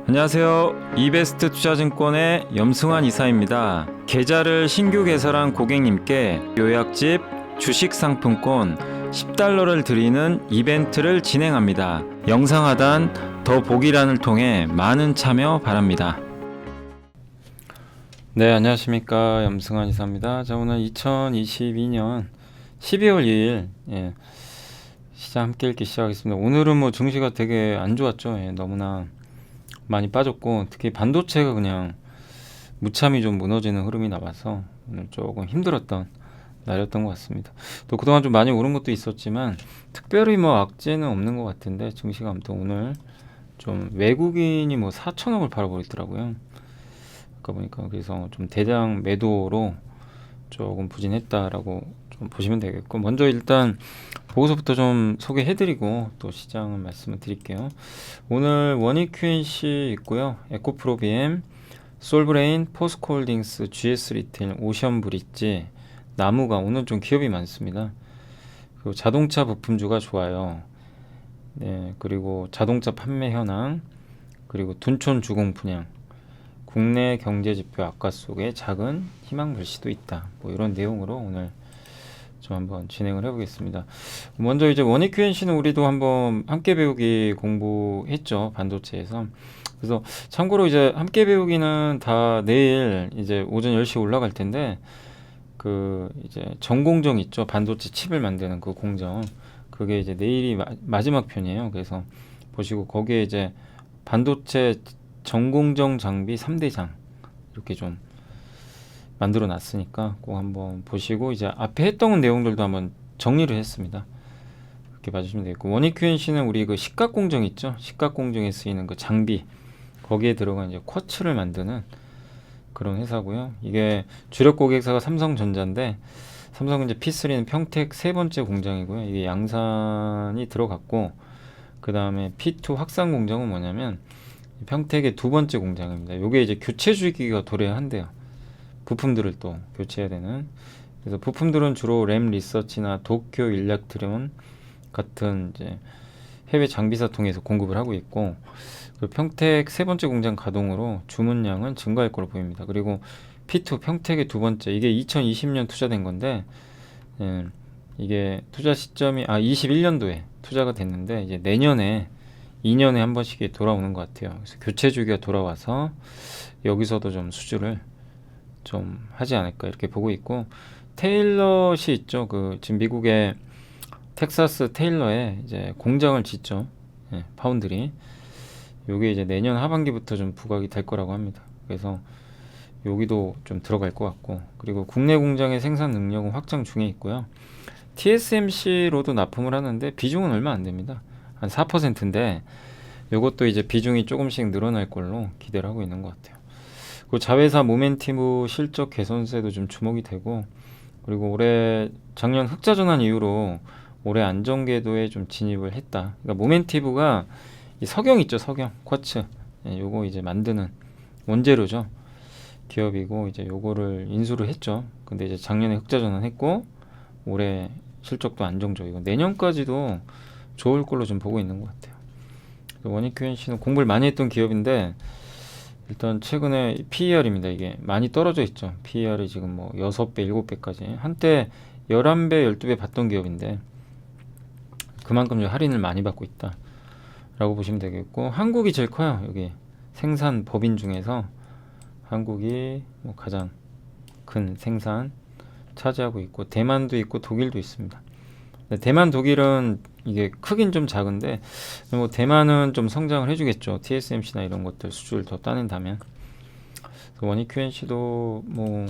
안녕하세요. 이베스트 투자증권의 염승환 이사입니다. 계좌를 신규 개설한 고객님께 요약집 주식 상품권 10달러를 드리는 이벤트를 진행합니다. 영상 하단 더 보기란을 통해 많은 참여 바랍니다. 네, 안녕하십니까. 염승환 이사입니다. 자, 오늘 2022년 12월 2일 시장 함께 읽기 시작하겠습니다. 오늘은 뭐 증시가 되게 안 좋았죠. 너무나 많이 빠졌고, 특히 반도체가 그냥 무참히 좀 무너지는 흐름이 나와서 오늘 조금 힘들었던 날이었던 것 같습니다. 또 그동안 좀 많이 오른 것도 있었지만 특별히 뭐 악재는 없는 것 같은데, 증시가 아무튼 오늘 좀 외국인이 뭐 4천억을 팔아버리더라고요. 아까 보니까. 그래서 좀 대량 매도로 조금 부진했다라고 좀 보시면 되겠고, 먼저 일단 보고서부터 좀 소개해드리고 또 시장을 말씀을 드릴게요. 오늘 원익 QNC 있고요. 에코프로비엠, 솔브레인, 포스코홀딩스, GS 리테일, 오션브릿지, 나무가 오늘 좀 기업이 많습니다. 그리고 자동차 부품주가 좋아요. 네, 그리고 자동차 판매 현황, 그리고 둔촌 주공 분양, 국내 경제지표 악화 속에 작은 희망 불씨도 있다. 뭐 이런 내용으로 오늘 좀 한번 진행을 해보겠습니다. 먼저 이제 원익 QNC는 우리도 한번 함께 배우기 공부했죠. 반도체에서. 그래서 참고로 이제 함께 배우기는 다 내일 이제 오전 10시 올라갈 텐데, 그 이제 전공정 있죠. 반도체 칩을 만드는 그 공정. 그게 이제 내일이 마지막 편이에요. 그래서 보시고 거기에 이제 반도체 전공정 장비 3대장 이렇게 좀 만들어 놨으니까 꼭 한번 보시고, 이제 앞에 했던 내용들도 한번 정리를 했습니다. 그렇게 봐주시면 되겠고, 원익 QNC는 우리 그 식각 공정 있죠. 식각 공정에 쓰이는 그 장비, 거기에 들어간 이제 쿼츠를 만드는 그런 회사고요. 이게 주력 고객사가 삼성전자인데, 삼성은 이제 P3는 평택 세 번째 공장이고요. 이게 양산이 들어갔고, 그 다음에 P2 확산 공장은 뭐냐면 평택의 두 번째 공장입니다. 요게 이제 교체 주기가 도래한대요. 부품들을 또 교체해야 되는. 그래서 부품들은 주로 램 리서치나 도쿄 일렉트론 같은 이제 해외 장비사 통해서 공급을 하고 있고, 그 평택 세 번째 공장 가동으로 주문량은 증가할 걸로 보입니다. 그리고 P2 평택의 두 번째, 이게 2020년 투자된 건데, 이게 투자 시점이 21년도에 투자가 됐는데, 이제 내년에 2년에 한 번씩 돌아오는 것 같아요. 그래서 교체 주기가 돌아와서 여기서도 좀 수주를 좀 하지 않을까 이렇게 보고 있고, 테일럿이 있죠. 그 지금 미국의 텍사스 테일러에 이제 공장을 짓죠. 파운드리. 요게 이제 내년 하반기부터 좀 부각이 될 거라고 합니다. 그래서 여기도 좀 들어갈 것 같고, 그리고 국내 공장의 생산 능력은 확장 중에 있고요. TSMC로도 납품을 하는데 비중은 얼마 안 됩니다. 한 4%인데 요것도 이제 비중이 조금씩 늘어날 걸로 기대를 하고 있는 것 같아요. 그 자회사 모멘티브 실적 개선세도 좀 주목이 되고, 그리고 올해 작년 흑자 전환 이후로 올해 안정궤도에 좀 진입을 했다. 그러니까 모멘티브가 이 석영 있죠, 석영 쿼츠. 요거 이제 만드는 원재료죠. 기업이고, 이제 요거를 인수를 했죠. 근데 이제 작년에 흑자 전환했고 올해 실적도 안정적이고 내년까지도 좋을 걸로 좀 보고 있는 것 같아요. 원익 QNC는 공부를 많이 했던 기업인데, 일단 최근에 PER입니다. 이게 많이 떨어져 있죠. PER이 지금 뭐 6배, 7배까지. 한때 11배, 12배 받던 기업인데 그만큼 할인을 많이 받고 있다 라고 보시면 되겠고, 한국이 제일 커요. 여기 생산 법인 중에서 한국이 뭐 가장 큰 생산 차지하고 있고, 대만도 있고 독일도 있습니다. 대만, 독일은 이게 크긴 좀 작은데 뭐 대만은 좀 성장을 해주겠죠. TSMC나 이런 것들 수주를 더 따낸다면. 원익 QNC도 뭐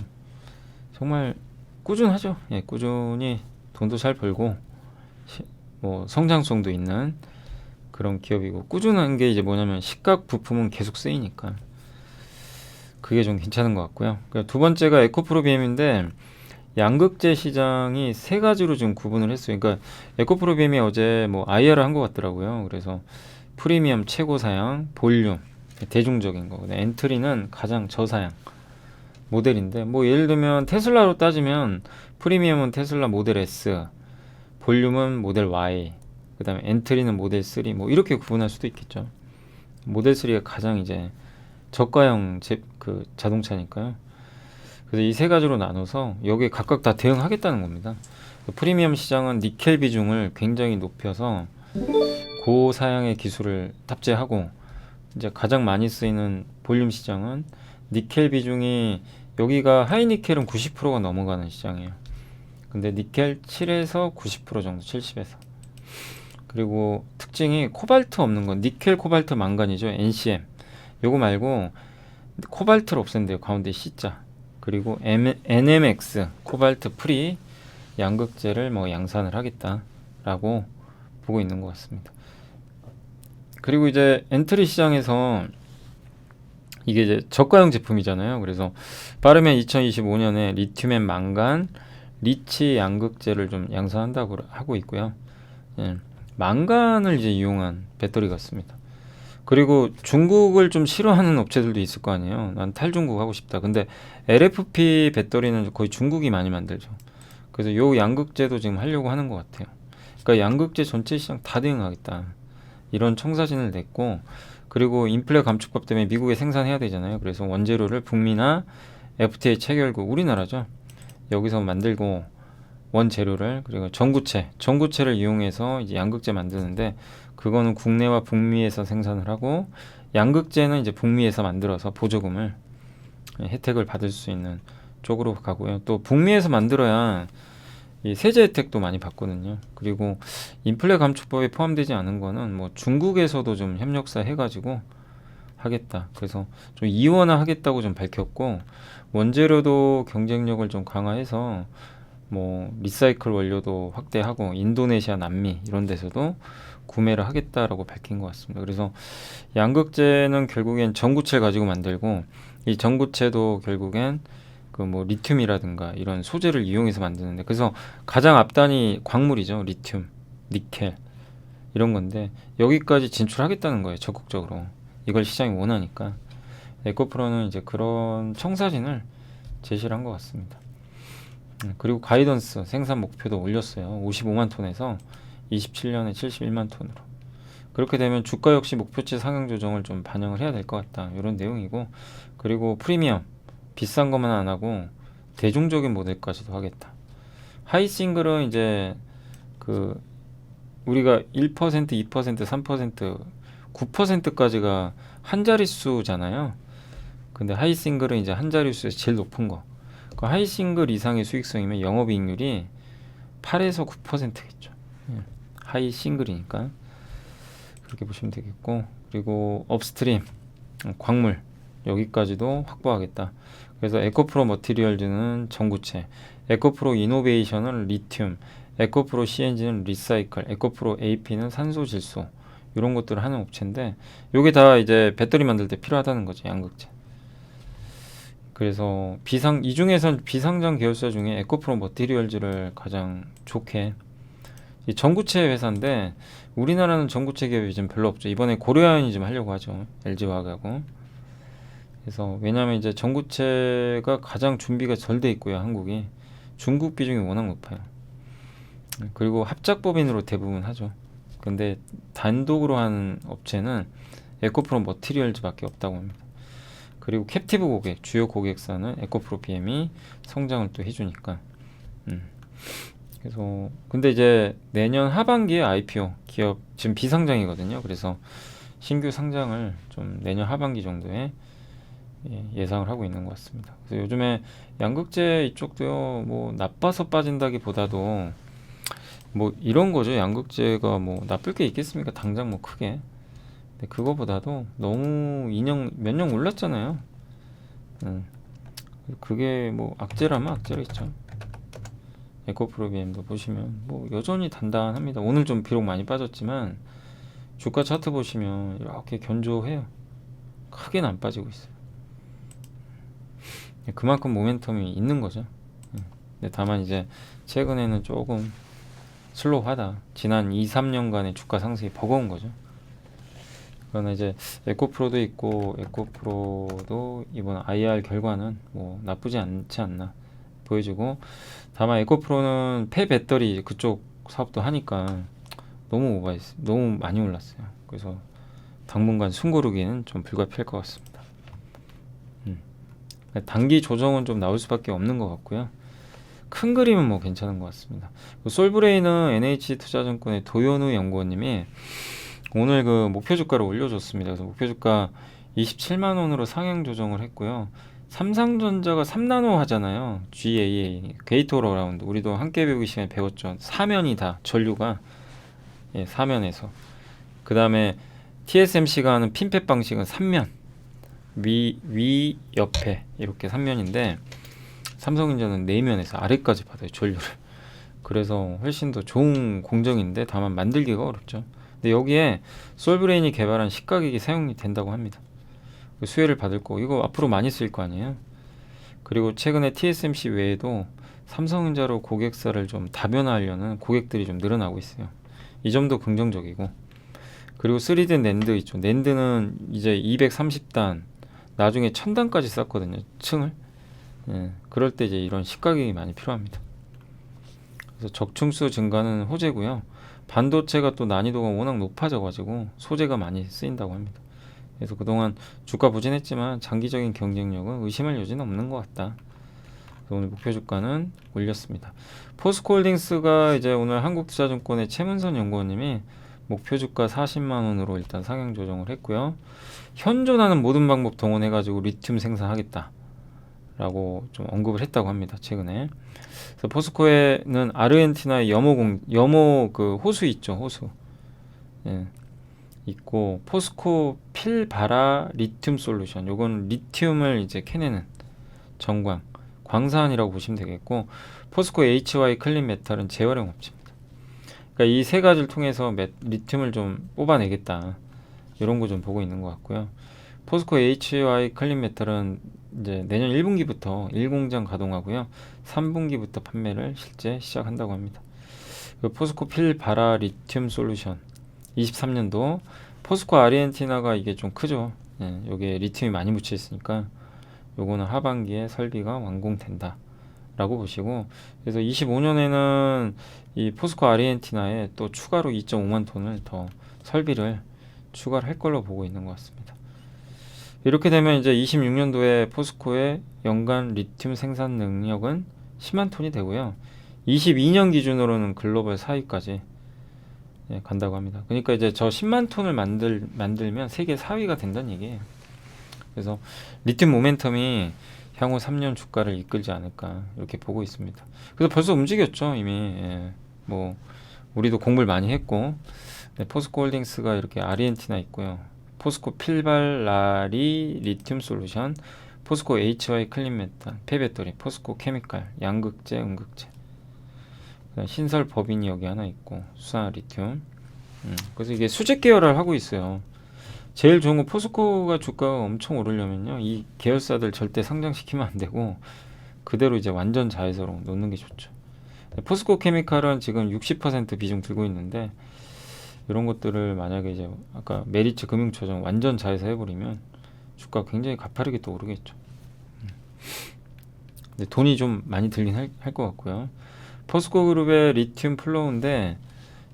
정말 꾸준하죠. 꾸준히 돈도 잘 벌고 뭐 성장성도 있는 그런 기업이고, 꾸준한 게 이제 뭐냐면 식각 부품은 계속 쓰이니까 그게 좀 괜찮은 것 같고요. 두 번째가 에코프로비엠인데, 양극재 시장이 세 가지로 좀 구분을 했어요. 그러니까 에코프로비엠이 어제 뭐 IR을 한 것 같더라고요. 그래서 프리미엄 최고 사양, 볼륨 대중적인 거, 엔트리는 가장 저사양 모델인데, 뭐 예를 들면 테슬라로 따지면 프리미엄은 테슬라 모델 S, 볼륨은 모델 Y, 그 다음에 엔트리는 모델 3, 뭐 이렇게 구분할 수도 있겠죠. 모델 3가 가장 이제 저가형 자동차니까요. 그래서 이 세 가지로 나눠서 여기에 각각 다 대응하겠다는 겁니다. 프리미엄 시장은 니켈 비중을 굉장히 높여서 고사양의 기술을 탑재하고, 이제 가장 많이 쓰이는 볼륨 시장은 니켈 비중이, 여기가 하이니켈은 90%가 넘어가는 시장이에요. 근데 니켈 7에서 90% 정도, 70에서. 그리고 특징이 코발트 없는 건 니켈, 코발트, 망간이죠. NCM. 요거 말고 코발트를 없앤대요. 가운데 C자. 그리고 NMX, 코발트 프리 양극재를 뭐 양산을 하겠다라고 보고 있는 것 같습니다. 그리고 이제 엔트리 시장에서 이게 이제 저가형 제품이잖아요. 그래서 빠르면 2025년에 리튬 앤 망간, 리치 양극재를 좀 양산한다고 하고 있고요. 예, 망간을 이제 이용한 배터리 같습니다. 그리고 중국을 좀 싫어하는 업체들도 있을 거 아니에요. 난 탈중국 하고 싶다. 근데 LFP 배터리는 거의 중국이 많이 만들죠. 그래서 요 양극재도 지금 하려고 하는 것 같아요. 그러니까 양극재 전체 시장 다 대응하겠다, 이런 청사진을 냈고, 그리고 인플레 감축법 때문에 미국에 생산해야 되잖아요. 그래서 원재료를 북미나 FTA 체결국, 우리나라죠, 여기서 만들고, 원재료를, 그리고 전구체를 이용해서 이제 양극재 만드는데, 그거는 국내와 북미에서 생산을 하고, 양극재는 이제 북미에서 만들어서 보조금을, 혜택을 받을 수 있는 쪽으로 가고요. 또 북미에서 만들어야 이 세제 혜택도 많이 받거든요. 그리고 인플레 감축법에 포함되지 않은 거는 뭐 중국에서도 좀 협력사 해가지고 하겠다. 그래서 좀 이원화 하겠다고 좀 밝혔고, 원재료도 경쟁력을 좀 강화해서 뭐 리사이클 원료도 확대하고, 인도네시아, 남미 이런 데서도 구매를 하겠다라고 밝힌 것 같습니다. 그래서 양극재는 결국엔 전구체를 가지고 만들고, 이 전구체도 결국엔 그 뭐 리튬이라든가 이런 소재를 이용해서 만드는데, 그래서 가장 앞단이 광물이죠. 리튬, 니켈 이런 건데, 여기까지 진출하겠다는 거예요. 적극적으로. 이걸 시장이 원하니까. 에코프로는 이제 그런 청사진을 제시를 한 것 같습니다. 그리고 가이던스 생산 목표도 올렸어요. 55만 톤에서 27년에 71만 톤으로. 그렇게 되면 주가 역시 목표치 상향 조정을 좀 반영을 해야 될 것 같다, 이런 내용이고, 그리고 프리미엄 비싼 것만 안 하고 대중적인 모델까지도 하겠다. 하이 싱글은 이제 그 우리가 1%, 2%, 3%, 9%까지가 한 자릿수잖아요. 근데 하이 싱글은 이제 한 자릿수에서 제일 높은 거. 그 하이 싱글 이상의 수익성이면 영업이익률이 8에서 9%겠죠. 하이 싱글이니까 그렇게 보시면 되겠고, 그리고 업스트림 광물 여기까지도 확보하겠다. 그래서 에코프로 머티리얼즈는 전구체, 에코프로 이노베이션은 리튬, 에코프로 CNG는 리사이클, 에코프로 AP는 산소 질소, 이런 것들을 하는 업체인데, 요게 다 이제 배터리 만들 때 필요하다는 거죠, 양극재. 그래서 이 중에선 비상장 계열사 중에 에코프로 머티리얼즈를 가장 좋게, 이 전구체 회사인데 우리나라는 전구체 기업이 지금 별로 없죠. 이번에 고려아연이 좀 하려고 하죠, LG화학하고. 그래서 왜냐하면 이제 전구체가 가장 준비가 잘 돼 있고요, 한국이. 중국 비중이 워낙 높아요. 그리고 합작법인으로 대부분 하죠. 근데 단독으로 하는 업체는 에코프로 머티리얼즈밖에 없다고 합니다. 그리고 캡티브 고객, 주요 고객사는 에코프로 BM이 성장을 또 해주니까. 그래서 근데 이제 내년 하반기에 IPO, 기업 지금 비상장이거든요. 그래서 신규 상장을 좀 내년 하반기 정도에 예상을 하고 있는 것 같습니다. 그래서 요즘에 양극재 이쪽도요, 뭐 나빠서 빠진다기보다도 뭐 이런 거죠. 양극재가 뭐 나쁠 게 있겠습니까? 당장 뭐 크게. 근데 그거보다도 너무 몇 년 올랐잖아요. 그게 뭐 악재라면 악재겠죠. 에코프로 BM도 보시면 뭐 여전히 단단합니다. 오늘 좀 비록 많이 빠졌지만 주가 차트 보시면 이렇게 견조해요. 크게는 안 빠지고 있어요. 그만큼 모멘텀이 있는 거죠. 근데 다만 이제 최근에는 조금 슬로우하다. 지난 2, 3년간의 주가 상승이 버거운 거죠. 그러나 이제 에코프로도 있고, 에코프로도 이번 IR 결과는 뭐 나쁘지 않지 않나 보여지고, 다만 에코프로는 폐배터리 그쪽 사업도 하니까 너무 많이 올랐어요. 그래서 당분간 숨고르기는 좀 불가피할 것 같습니다. 단기 조정은 좀 나올 수밖에 없는 것 같고요. 큰 그림은 뭐 괜찮은 것 같습니다. 솔브레인은 NH투자증권의 도현우 연구원님이 오늘 그 목표 주가를 올려줬습니다. 그래서 목표 주가 27만 원으로 상향 조정을 했고요. 삼성전자가 3나노 하잖아요. GAA, 게이트 올어라운드. 우리도 함께 배우기 시간에 배웠죠. 사면이다. 전류가 사면에서. 그 다음에 TSMC가 하는 핀팻 방식은 3면. 위, 옆에 이렇게 3면인데 삼성전자는 4면에서 아래까지 받아요. 전류를. 그래서 훨씬 더 좋은 공정인데 다만 만들기가 어렵죠. 근데 여기에 솔브레인이 개발한 시가기기 사용이 된다고 합니다. 수혜를 받을 거고 이거 앞으로 많이 쓸 거 아니에요. 그리고 최근에 TSMC 외에도 삼성전자로 고객사를 좀 다변화하려는 고객들이 좀 늘어나고 있어요. 이 점도 긍정적이고 그리고 3D 낸드 있죠. 낸드는 이제 230단 나중에 1000단까지 쌓거든요. 층을. 그럴 때 이제 이런 시가격이 많이 필요합니다. 그래서 적층수 증가는 호재고요. 반도체가 또 난이도가 워낙 높아져가지고 소재가 많이 쓰인다고 합니다. 그래서 그동안 주가 부진했지만 장기적인 경쟁력은 의심할 여지는 없는 것 같다. 그래서 오늘 목표 주가는 올렸습니다. 포스코홀딩스가 이제 오늘 한국투자증권의 최문선 연구원님이 목표 주가 40만 원으로 일단 상향 조정을 했고요. 현존하는 모든 방법 동원해가지고 리튬 생산하겠다. 라고 좀 언급을 했다고 합니다. 최근에. 그래서 포스코에는 아르헨티나의 염호 그 호수 있죠. 호수. 있고 포스코 필바라 리튬 솔루션. 요건 리튬을 이제 캐내는 정광, 광산이라고 보시면 되겠고 포스코 HY 클린 메탈은 재활용 업체입니다. 그러니까 이 세 가지를 통해서 리튬을 좀 뽑아내겠다. 이런 거 좀 보고 있는 것 같고요. 포스코 HY 클린 메탈은 이제 내년 1분기부터 1공장 가동하고요. 3분기부터 판매를 실제 시작한다고 합니다. 포스코 필바라 리튬 솔루션 23년도 포스코 아르헨티나가 이게 좀 크죠. 여기에 리튬이 많이 묻혀 있으니까 요거는 하반기에 설비가 완공된다 라고 보시고 그래서 25년에는 이 포스코 아르헨티나에 또 추가로 2.5만 톤을 더 설비를 추가를 할 걸로 보고 있는 것 같습니다. 이렇게 되면 이제 26년도에 포스코의 연간 리튬 생산 능력은 10만 톤이 되고요. 22년 기준으로는 글로벌 4위까지 간다고 합니다. 그러니까 이제 저 10만 톤을 만들면 세계 4위가 된다는 얘기예요. 그래서 리튬 모멘텀이 향후 3년 주가를 이끌지 않을까 이렇게 보고 있습니다. 그래서 벌써 움직였죠 이미. 뭐 우리도 공부를 많이 했고 포스코 홀딩스가 이렇게 아르헨티나 있고요. 포스코 필발라리 리튬 솔루션, 포스코 HY 클린 메탄, 폐배터리, 포스코 케미칼, 양극재, 음극재. 신설 법인이 여기 하나 있고 수산 리튬. 그래서 이게 수직 계열을 하고 있어요. 제일 좋은 거 포스코가 주가가 엄청 오르려면요 이 계열사들 절대 상장시키면 안 되고 그대로 이제 완전 자회사로 놓는 게 좋죠. 포스코 케미칼은 지금 60% 비중 들고 있는데 이런 것들을 만약에 이제 아까 메리츠 금융처럼 완전 자회사 해버리면 주가 굉장히 가파르게 또 오르겠죠. 근데 돈이 좀 많이 들긴 할 것 같고요. 포스코 그룹의 리튬 플로우인데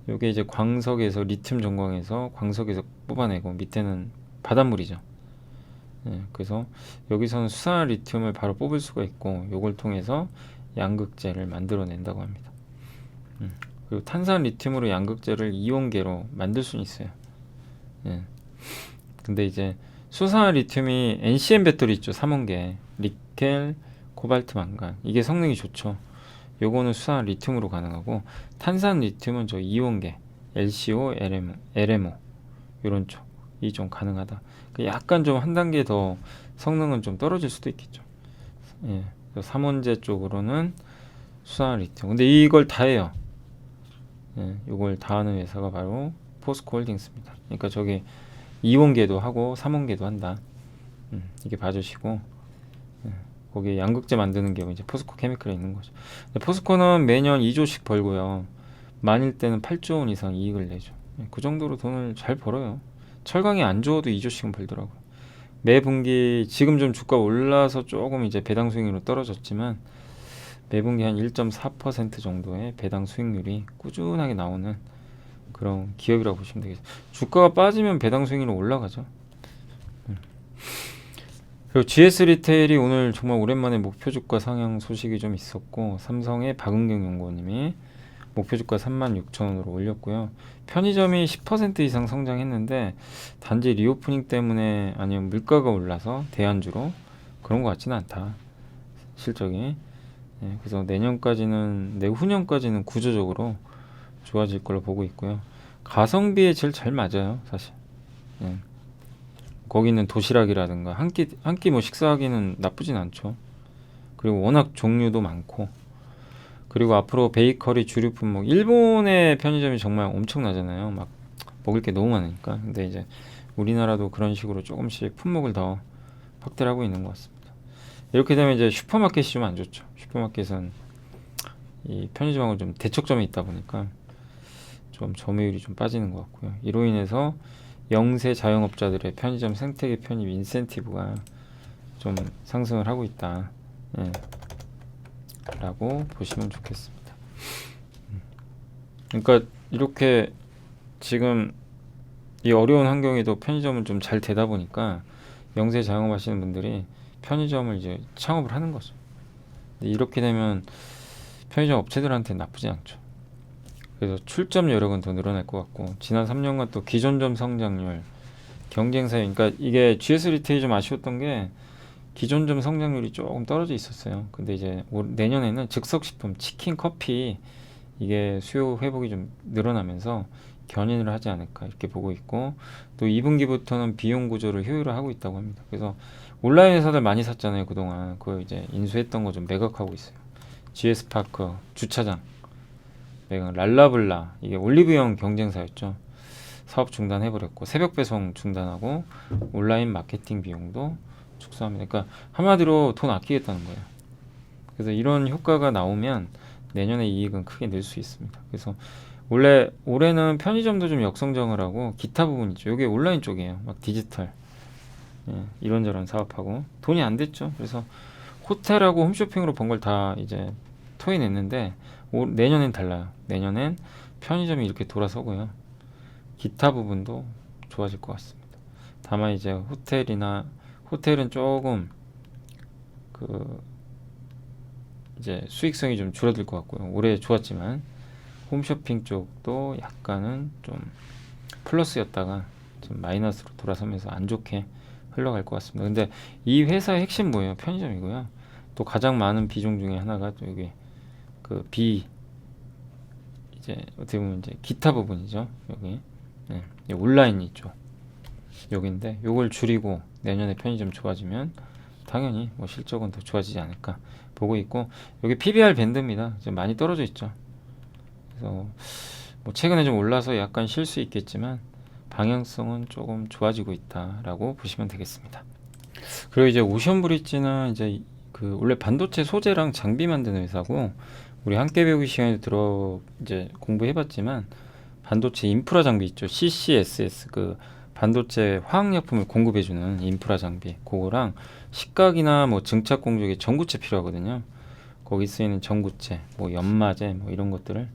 이게 이제 광석에서 리튬 전광에서 광석에서 뽑아내고 밑에는 바닷물이죠. 그래서 여기서는 수산화 리튬을 바로 뽑을 수가 있고 요걸 통해서 양극재를 만들어낸다고 합니다. 그리고 탄산 리튬으로 양극재를 이온계로 만들 수는 있어요. 근데 이제 수산화 리튬이 NCM 배터리 있죠. 3원계 니켈, 코발트, 망간 이게 성능이 좋죠. 요거는 수산화 리튬으로 가능하고 탄산 리튬은 저 이온계 LCO, LMO 이런 쪽이 좀 가능하다. 약간 좀 한 단계 더 성능은 좀 떨어질 수도 있겠죠. 3원제 쪽으로는 수산화 리튬. 근데 이걸 다 해요. 이걸 다 하는 회사가 바로 포스코 홀딩스입니다. 그러니까 저기 2원계도 하고 3원계도 한다. 이게 봐주시고 거기에 양극재 만드는 게 이제 포스코 케미칼에 있는 거죠. 포스코는 매년 2조씩 벌고요. 만일 때는 8조 원 이상 이익을 내죠. 그 정도로 돈을 잘 벌어요. 철강이 안 좋아도 2조씩은 벌더라고요. 매 분기 지금 좀 주가 올라서 조금 이제 배당 수익률은 떨어졌지만 매 분기 한 1.4% 정도의 배당 수익률이 꾸준하게 나오는 그런 기업이라고 보시면 되겠죠. 주가가 빠지면 배당 수익률은 올라가죠. 그리고 GS 리테일이 오늘 정말 오랜만에 목표 주가 상향 소식이 좀 있었고, 삼성의 박은경 연구원님이 목표 주가 36,000원으로 올렸고요. 편의점이 10% 이상 성장했는데 단지 리오프닝 때문에 아니면 물가가 올라서 대안주로 그런 것 같지는 않다. 실적이. 예, 그래서 내후년까지는 구조적으로 좋아질 걸로 보고 있고요. 가성비에 제일 잘 맞아요, 사실. 예. 거기 있는 도시락이라든가 한 끼 뭐 식사하기는 나쁘진 않죠. 그리고 워낙 종류도 많고, 그리고 앞으로 베이커리 주류 품목, 일본의 편의점이 정말 엄청나잖아요. 막 먹을 게 너무 많으니까. 근데 이제 우리나라도 그런 식으로 조금씩 품목을 더 확대를 하고 있는 것 같습니다. 이렇게 되면 이제 슈퍼마켓이 좀 안 좋죠. 슈퍼마켓은 이 편의점하고 좀 대척점에 있다 보니까 좀 점유율이 좀 빠지는 것 같고요. 이로 인해서 영세 자영업자들의 편의점 생태계 편입 인센티브가 좀 상승을 하고 있다. 예. 라고 보시면 좋겠습니다. 그러니까 이렇게 지금 이 어려운 환경에도 편의점은 좀 잘 되다 보니까 영세 자영업 하시는 분들이 편의점을 이제 창업을 하는 거죠. 근데 이렇게 되면 편의점 업체들한테 나쁘지 않죠. 그래서 출점 여력은 더 늘어날 것 같고, 지난 3년간 또 기존점 성장률, 경쟁사회, 그러니까 이게 GS 리테일이 좀 아쉬웠던 게 기존점 성장률이 조금 떨어져 있었어요. 근데 이제 내년에는 즉석식품, 치킨, 커피 이게 수요 회복이 좀 늘어나면서 견인을 하지 않을까 이렇게 보고 있고, 또 2분기부터는 비용 구조를 효율화하고 있다고 합니다. 그래서 온라인 회사들 많이 샀잖아요, 그동안. 그거 이제 인수했던 거 좀 매각하고 있어요. GS 파크, 주차장 매각, 랄라블라, 이게 올리브영 경쟁사였죠. 사업 중단해버렸고, 새벽 배송 중단하고 온라인 마케팅 비용도 축소합니다. 그러니까 한마디로 돈 아끼겠다는 거예요. 그래서 이런 효과가 나오면 내년에 이익은 크게 늘 수 있습니다. 그래서 원래 올해는 편의점도 좀 역성장을 하고 기타 부분 있죠. 이게 온라인 쪽이에요. 막 디지털, 예, 이런저런 사업하고 돈이 안 됐죠. 그래서 호텔하고 홈쇼핑으로 번 걸 다 이제 토해냈는데 내년엔 달라요. 내년엔 편의점이 이렇게 돌아서고요. 기타 부분도 좋아질 것 같습니다. 다만 이제 호텔은 조금 그 이제 수익성이 좀 줄어들 것 같고요. 올해 좋았지만 홈쇼핑 쪽도 약간은 좀 플러스였다가 좀 마이너스로 돌아서면서 안 좋게 흘러갈 것 같습니다. 근데 이 회사의 핵심 뭐예요? 편의점이고요. 또 가장 많은 비중 중에 하나가 또 여기 그 이제 어떻게 보면 이제 기타 부분이죠. 여기 네, 온라인 있죠. 여기인데 요걸 줄이고 내년에 편의점 좋아지면 당연히 뭐 실적은 더 좋아지지 않을까 보고 있고, 여기 PBR 밴드입니다. 지금 많이 떨어져 있죠. 그래서 뭐 최근에 좀 올라서 약간 쉴 수 있겠지만 방향성은 조금 좋아지고 있다라고 보시면 되겠습니다. 그리고 이제 오션브리지는 이제 그 원래 반도체 소재랑 장비 만드는 회사고, 우리 함께 배우기 시간에 이제 공부해봤지만 반도체 인프라 장비 있죠. CCSS, 그 반도체 화학약품을 공급해주는 인프라 장비, 그거랑 식각이나 뭐 증착 공조기 전구체 필요하거든요. 거기 쓰이는 전구체, 뭐 연마제, 뭐 이런 것들을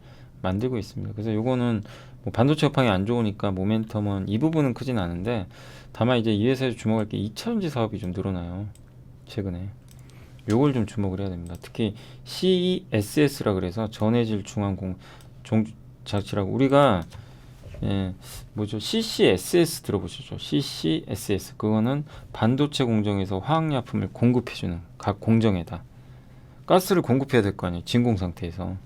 만들고 있습니다. 그래서 요거는 뭐 반도체 업황이 안 좋으니까 모멘텀은 이 부분은 크진 않은데, 다만 이제 이 회사에서 주목할 게 2차전지 사업이 좀 늘어나요, 최근에. 요걸 좀 주목을 해야 됩니다. 특히 CESS라 그래서 전해질 종자치라고, 우리가 뭐죠? CCSS 들어보셨죠? CCSS, 그거는 반도체 공정에서 화학약품을 공급해주는, 각 공정에다 가스를 공급해야 될 거 아니에요, 진공 상태에서.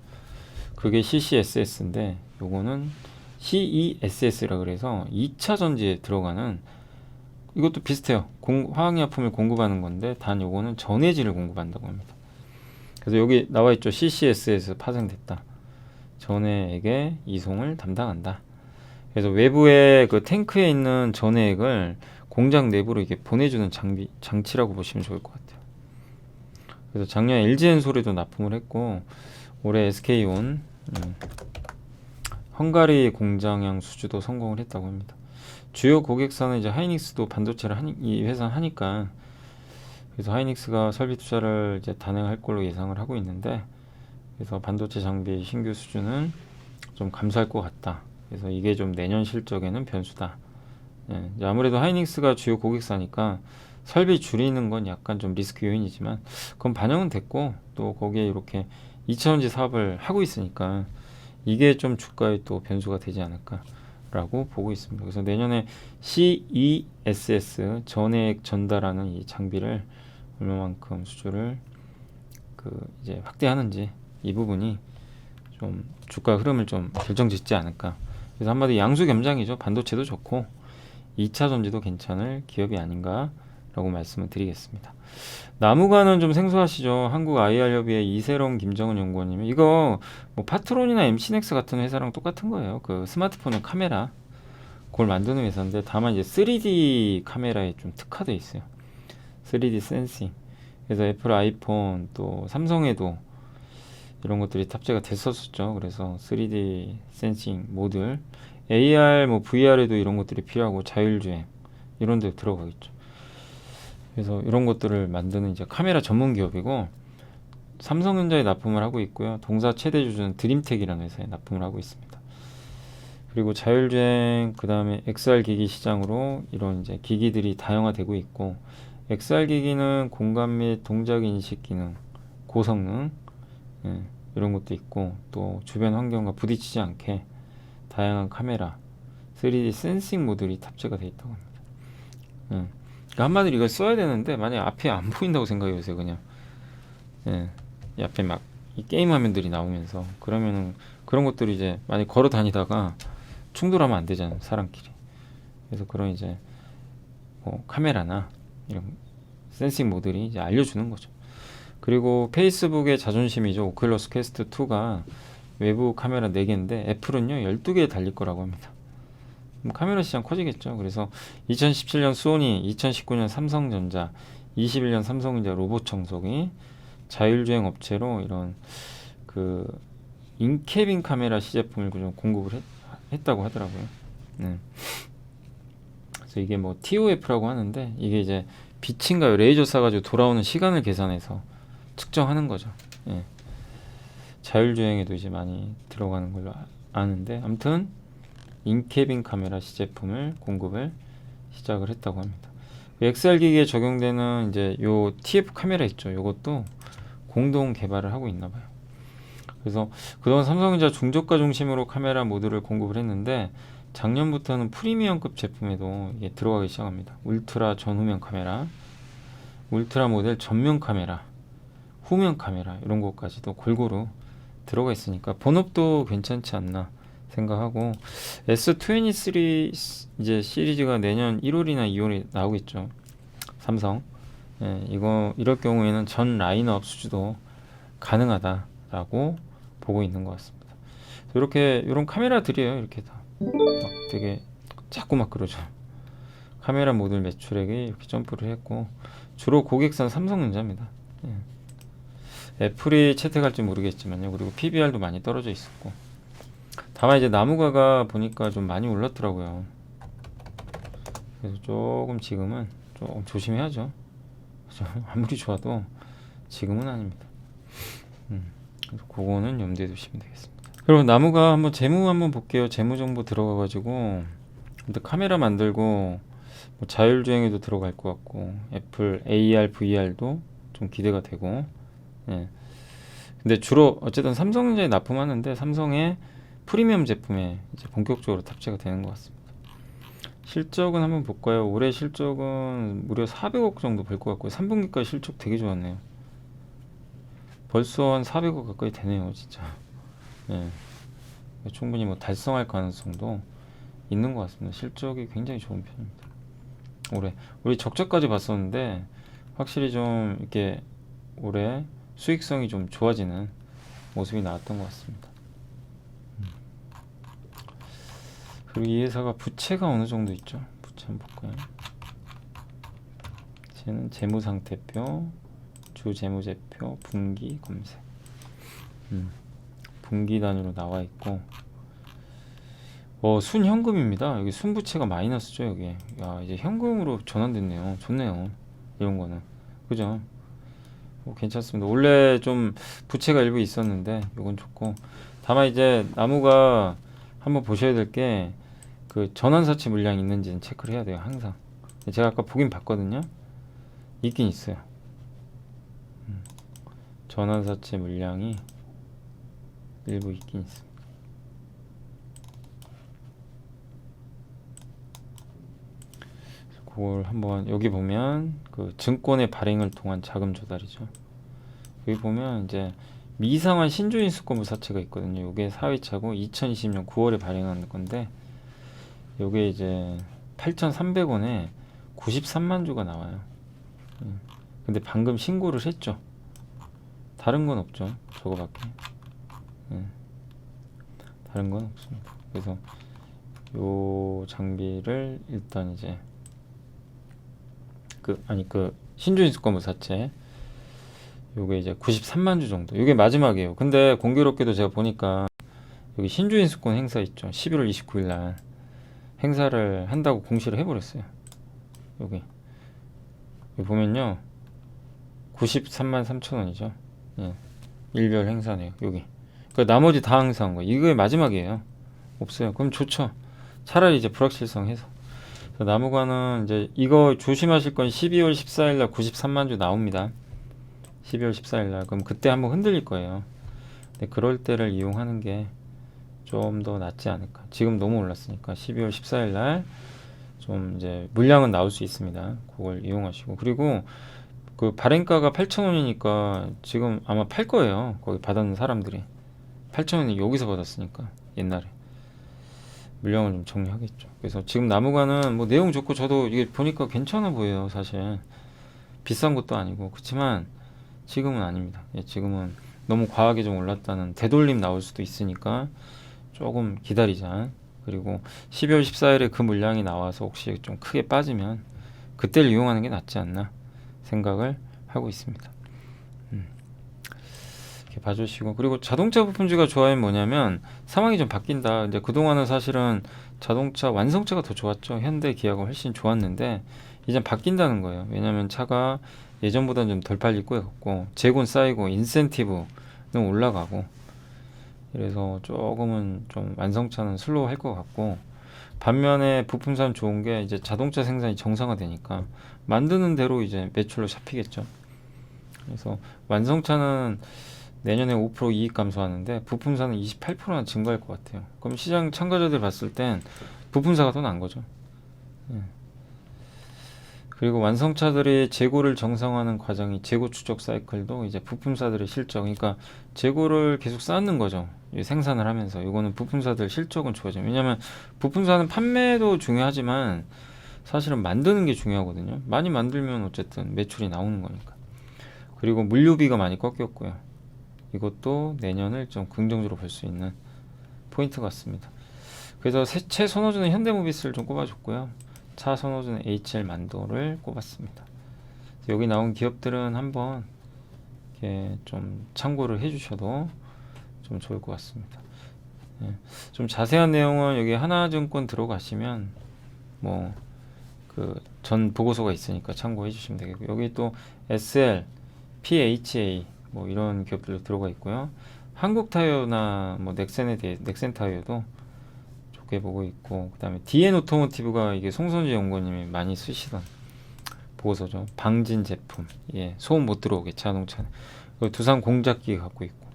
그게 CCSS인데 요거는 CESS라 그래서 2차 전지에 들어가는, 이것도 비슷해요. 화학약품을 공급하는 건데 단 요거는 전해질을 공급한다고 합니다. 그래서 여기 나와 있죠. CCS에서 파생됐다. 전해액의 이송을 담당한다. 그래서 외부에 그 탱크에 있는 전해액을 공장 내부로 이렇게 보내주는 장치라고 보시면 좋을 것 같아요. 그래서 작년 LG엔솔에도 납품을 했고, 올해 SK온 헝가리 공장형 수주도 성공을 했다고 합니다. 주요 고객사는 이제 하이닉스도 반도체를 이 회사는 하니까, 그래서 하이닉스가 설비 투자를 이제 단행할 걸로 예상을 하고 있는데, 그래서 반도체 장비 신규 수주는 좀 감소할 것 같다. 그래서 이게 좀 내년 실적에는 변수다. 예, 이제 아무래도 하이닉스가 주요 고객사니까 설비 줄이는 건 약간 좀 리스크 요인이지만 그건 반영은 됐고 또 거기에 이렇게 2차전지 사업을 하고 있으니까 이게 좀 주가에 또 변수가 되지 않을까라고 보고 있습니다. 그래서 내년에 CESS 전액 전달하는 이 장비를 얼마만큼 수주를 이제 확대하는지 이 부분이 좀 주가 흐름을 좀 결정짓지 않을까. 그래서 한마디 양수 겸장이죠. 반도체도 좋고 2차 전지도 괜찮을 기업이 아닌가라고 말씀을 드리겠습니다. 나무가는 좀 생소하시죠. 한국 IR협의회 이세롬 김정은 연구원님이 이거 뭐 파트론이나 MC넥스 같은 회사랑 똑같은 거예요. 그 스마트폰의 카메라 그걸 만드는 회사인데 다만 이제 3D 카메라에 좀 특화되어 있어요. 3D 센싱. 그래서 애플 아이폰 또 삼성에도 이런 것들이 탑재가 됐었죠. 그래서 3D 센싱 모듈, AR, 뭐 VR에도 이런 것들이 필요하고 자율주행 이런 데 들어가겠죠. 그래서 이런 것들을 만드는 이제 카메라 전문 기업이고 삼성전자에 납품을 하고 있고요. 동사 최대 주주는 드림텍이라는 회사에 납품을 하고 있습니다. 그리고 자율주행 그 다음에 XR 기기 시장으로 이런 이제 기기들이 다양화되고 있고 XR 기기는 공간 및 동작 인식 기능, 고성능 이런 것도 있고 또 주변 환경과 부딪히지 않게 다양한 카메라, 3D 센싱 모듈이 탑재가 되어 있다고 합니다. 그러니까 한마디로 이걸 써야 되는데 만약 앞에 안 보인다고 생각해 보세요. 그냥 이 앞에 막 이 게임 화면들이 나오면서 그러면은 그런 것들이 이제 많이 걸어 다니다가 충돌하면 안 되잖아요. 사람끼리. 그래서 그런 이제 뭐 카메라나 이런 센싱 모듈이 이제 알려주는 거죠. 그리고 페이스북의 자존심이죠. 오큘러스 퀘스트 2가 외부 카메라 4개인데 애플은요 12개 달릴 거라고 합니다. 카메라 시장 커지겠죠. 그래서 2017년 소니, 2019년 삼성전자, 21년 삼성전자 로봇 청소기, 자율주행 업체로 이런 인캐빈 카메라 시제품을 좀 공급을 했다고 하더라고요. 그래서 이게 뭐 TOF라고 하는데 이게 이제 빛인가요? 레이저 쏴가지고 돌아오는 시간을 계산해서 측정하는 거죠. 자율주행에도 이제 많이 들어가는 걸로 아는데 아무튼 인캐빈 카메라 시제품을 공급을 시작을 했다고 합니다. XR 기기에 적용되는 이제 요 TF 카메라 있죠. 요것도 공동 개발을 하고 있나 봐요. 그래서 그동안 삼성전자 중저가 중심으로 카메라 모듈을 공급을 했는데 작년부터는 프리미엄급 제품에도 이게 들어가기 시작합니다. 울트라 전후면 카메라, 울트라 모델 전면 카메라, 후면 카메라 이런 것까지도 골고루 들어가 있으니까 본업도 괜찮지 않나 생각하고 S23 이제 시리즈가 내년 1월이나 2월에 나오겠죠. 삼성. 이럴 경우에는 전 라인업 수주도 가능하다라고 보고 있는 것 같습니다. 이렇게 이런 카메라들이에요. 이렇게 다 막 되게 자꾸 막 그러죠. 카메라 모듈 매출액이 이렇게 점프를 했고 주로 고객사는 삼성전자입니다. 애플이 채택할지 모르겠지만요. 그리고 PBR도 많이 떨어져 있었고 다만 이제 나무가가 보니까 좀 많이 올랐더라고요. 그래서 조금 지금은 조금 조심해야죠. 아무리 좋아도 지금은 아닙니다. 그래서 그거는 염두에 두시면 되겠습니다. 그럼 나무가 한번 재무 한번 볼게요. 재무 정보 들어가가지고 카메라 만들고 뭐 자율주행에도 들어갈 것 같고 애플 AR, VR도 좀 기대가 되고 근데 주로 어쨌든 삼성전자에 납품하는데 삼성의 프리미엄 제품에 이제 본격적으로 탑재가 되는 것 같습니다. 실적은 한번 볼까요? 올해 실적은 무려 400억 정도 벌 것 같고요. 3분기까지 실적 되게 좋았네요. 벌써 한 400억 가까이 되네요, 진짜. 충분히 뭐 달성할 가능성도 있는 것 같습니다. 실적이 굉장히 좋은 편입니다. 올해 우리 적자까지 봤었는데 확실히 좀 이렇게 올해 수익성이 좀 좋아지는 모습이 나왔던 것 같습니다. 그리고 이 회사가 부채가 어느 정도 있죠? 부채 한번 볼까요? 쟤는 재무상태표, 주재무제표, 분기 검색. 분기 단위로 나와 있고, 순현금입니다. 여기 순부채가 마이너스죠, 여기. 야, 이제 현금으로 전환됐네요. 좋네요. 이런 거는. 그죠? 괜찮습니다. 원래 좀 부채가 일부 있었는데, 이건 좋고. 다만 이제 나무가 한번 보셔야 될 게 그 전환사채 물량이 있는지는 체크를 해야 돼요. 항상. 제가 아까 보긴 봤거든요. 있긴 있어요. 전환사채 물량이 일부 있긴 있습니다. 그걸 한번 여기 보면 그 증권의 발행을 통한 자금 조달이죠. 여기 보면 이제 미상환 신주인수권부 사채가 있거든요. 이게 4회차고 2020년 9월에 발행한 건데 요게 이제 8,300원에 93만 주가 나와요. 근데 방금 신고를 했죠. 다른 건 없죠. 저거밖에. 다른 건 없습니다. 그래서 요 장비를 일단 이제 그 신주인수권부 사채 요게 이제 93만 주 정도. 요게 마지막이에요. 근데 공교롭게도 제가 보니까 여기 신주인수권 행사 있죠. 11월 29일 날 행사를 한다고 공시를 해버렸어요. 여기 보면요 93만 3천 원이죠. 예. 일별 행사네요. 여기 그 나머지 다 행사한 거예요. 이게 마지막이에요. 없어요. 그럼 좋죠. 차라리 이제 불확실성 해서 나무관은 이제 이거 조심하실 건 12월 14일 날 93만 주 나옵니다. 12월 14일 날 그럼 그때 한번 흔들릴 거예요. 근데 그럴 때를 이용하는 게 좀 더 낫지 않을까. 지금 너무 올랐으니까 12월 14일 날 좀 이제 물량은 나올 수 있습니다. 그걸 이용하시고 그리고 그 발행가가 8,000원이니까 지금 아마 팔 거예요. 거기 받았는 사람들이 8,000원이 여기서 받았으니까 옛날에 물량을 좀 정리하겠죠. 그래서 지금 나무관은 뭐 내용 좋고 저도 이게 보니까 괜찮아 보여요. 사실 비싼 것도 아니고 그렇지만 지금은 아닙니다. 예, 지금은 너무 과하게 좀 올랐다는 되돌림 나올 수도 있으니까 조금 기다리자. 그리고 12월 14일에 그 물량이 나와서 혹시 좀 크게 빠지면 그때를 이용하는 게 낫지 않나 생각을 하고 있습니다. 이렇게 봐주시고 그리고 자동차 부품주가 좋아하면 뭐냐면 상황이 좀 바뀐다. 이제 그동안은 사실은 자동차 완성차가 더 좋았죠. 현대 기아가 훨씬 좋았는데 이제 바뀐다는 거예요. 왜냐하면 차가 예전보다는 좀 덜 팔릴 것 같고 재고는 쌓이고 인센티브는 올라가고 그래서 조금은 좀 완성차는 슬로우 할 것 같고 반면에 부품산 좋은 게 이제 자동차 생산이 정상화되니까 만드는 대로 이제 매출로 잡히겠죠. 그래서 완성차는 내년에 5% 이익 감소하는데 부품사는 28%나 증가할 것 같아요. 그럼 시장 참가자들 봤을 땐 부품사가 더 난 거죠. 그리고 완성차들이 재고를 정상화하는 과정이 재고 추적 사이클도 이제 부품사들의 실적, 그러니까 재고를 계속 쌓는 거죠. 생산을 하면서 이거는 부품사들 실적은 좋아져요. 왜냐하면 부품사는 판매도 중요하지만 사실은 만드는 게 중요하거든요. 많이 만들면 어쨌든 매출이 나오는 거니까. 그리고 물류비가 많이 꺾였고요. 이것도 내년을 좀 긍정적으로 볼 수 있는 포인트 같습니다. 그래서 새 선호주는 현대모비스를 좀 꼽아줬고요. 차 선호주는 HL 만도를 꼽았습니다. 여기 나온 기업들은 한번 이렇게 좀 참고를 해주셔도 좀 좋을 것 같습니다. 예. 좀 자세한 내용은 여기 하나증권 들어가시면 뭐 그 전 보고서가 있으니까 참고해 주시면 되겠고 여기 또 SL, PHA 뭐 이런 기업들도 들어가 있고요. 한국타이어나 뭐 넥센타이어도 좋게 보고 있고 그다음에 DN 오토모티브가 이게 송선주 연구원님이 많이 쓰시던 보고서죠. 방진 제품, 예, 소음 못 들어오게 자동차는 두산 공작기 갖고 있고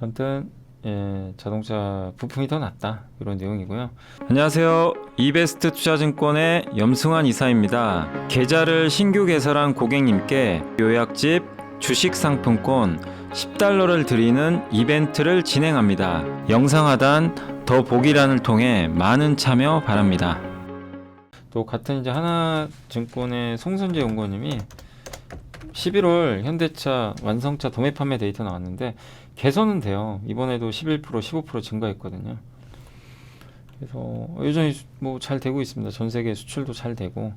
아무튼 예, 자동차 부품이 더 낫다 이런 내용이고요. 안녕하세요. 이베스트 투자증권의 염승환 이사입니다. 계좌를 신규 개설한 고객님께 요약집 주식 상품권 10달러를 드리는 이벤트를 진행합니다. 영상 하단 더 보기란을 통해 많은 참여 바랍니다. 또 같은 이제 하나증권의 송선재 연구원님이 11월 현대차 완성차 도매 판매 데이터 나왔는데 개선은 돼요. 이번에도 11%, 15% 증가했거든요. 그래서 여전히 뭐 잘 되고 있습니다. 전 세계 수출도 잘 되고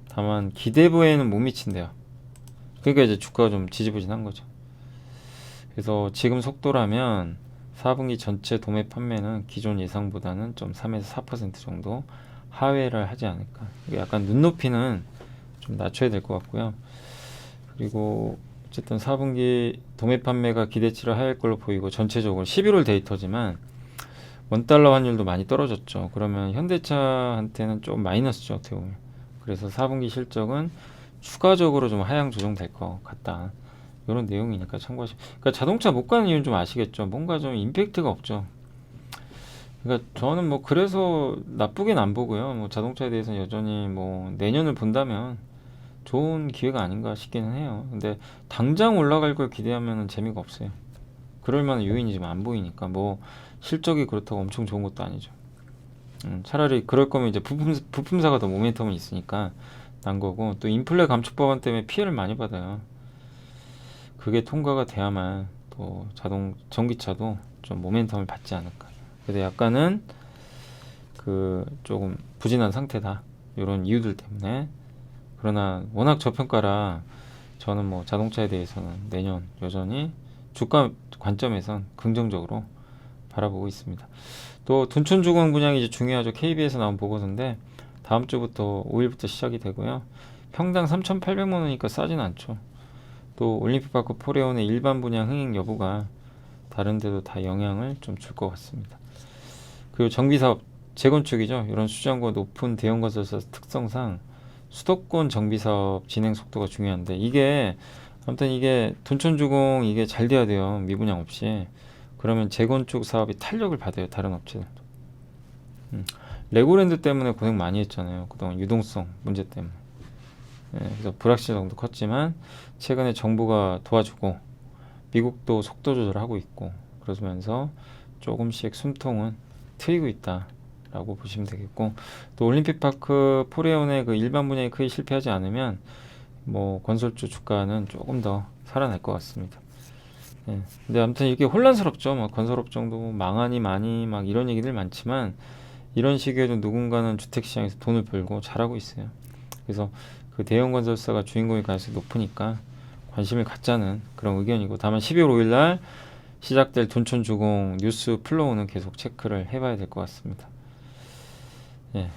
다만 기대부에는 못 미친대요. 그러니까 이제 주가가 좀 지지부진한 거죠. 그래서 지금 속도라면 4분기 전체 도매 판매는 기존 예상보다는 좀 3에서 4% 정도 하회를 하지 않을까. 약간 눈높이는 좀 낮춰야 될 것 같고요. 그리고 어쨌든 4분기 도매 판매가 기대치를 하회할 걸로 보이고 전체적으로 11월 데이터지만 원달러 환율도 많이 떨어졌죠. 그러면 현대차한테는 좀 마이너스죠, 어떻게 보면. 그래서 4분기 실적은 추가적으로 좀 하향 조정될 것 같다. 이런 내용이니까 참고하시. 그러니까 자동차 못 가는 이유는 좀 아시겠죠. 뭔가 좀 임팩트가 없죠. 그러니까 저는 뭐 그래서 나쁘긴 안 보고요. 뭐 자동차에 대해서는 여전히 뭐 내년을 본다면 좋은 기회가 아닌가 싶기는 해요. 근데 당장 올라갈 걸 기대하면 재미가 없어요. 그럴 만한 요인이 지금 안 보이니까 뭐 실적이 그렇다고 엄청 좋은 것도 아니죠. 차라리 그럴 거면 이제 부품사가 더 모멘텀이 있으니까 난 거고, 또 인플레 감축 법안 때문에 피해를 많이 받아요. 그게 통과가 돼야만 또 전기차도 좀 모멘텀을 받지 않을까. 그래서 약간은 그 조금 부진한 상태다. 이런 이유들 때문에. 그러나 워낙 저평가라 저는 뭐 자동차에 대해서는 내년 여전히 주가 관점에선 긍정적으로 바라보고 있습니다. 또 둔촌주공 분양이 이제 중요하죠. KB에서 나온 보고서인데 다음 주부터 5일부터 시작이 되고요. 평당 3,800만 원이니까 싸진 않죠. 또 올림픽파크 포레온의 일반 분양 흥행 여부가 다른 데도 다 영향을 좀 줄 것 같습니다. 그리고 정비사업 재건축이죠. 이런 수장과 높은 대형 건설사 특성상 수도권 정비사업 진행 속도가 중요한데, 이게 아무튼 이게 둔촌주공 이게 잘 돼야 돼요. 미분양 없이. 그러면 재건축 사업이 탄력을 받아요. 다른 업체들도. 레고랜드 때문에 고생 많이 했잖아요. 그동안 유동성 문제 때문에. 그래서 불확실성도 컸지만 최근에 정부가 도와주고 미국도 속도 조절하고 있고 그러면서 조금씩 숨통은 트이고 있다라고 보시면 되겠고, 또 올림픽파크 포레온의 그 일반 분양이 크게 실패하지 않으면 뭐 건설주 주가는 조금 더 살아날 것 같습니다. 근데 아무튼 이게 혼란스럽죠. 뭐 건설업 정도 망하니 많이 막 이런 얘기들 많지만 이런 시기에도 누군가는 주택시장에서 돈을 벌고 잘하고 있어요. 그래서 그 대형 건설사가 주인공일 가능성이 높으니까 관심을 갖자는 그런 의견이고, 다만 12월 5일날 시작될 둔촌주공 뉴스 플로우는 계속 체크를 해봐야 될 것 같습니다. 이렇게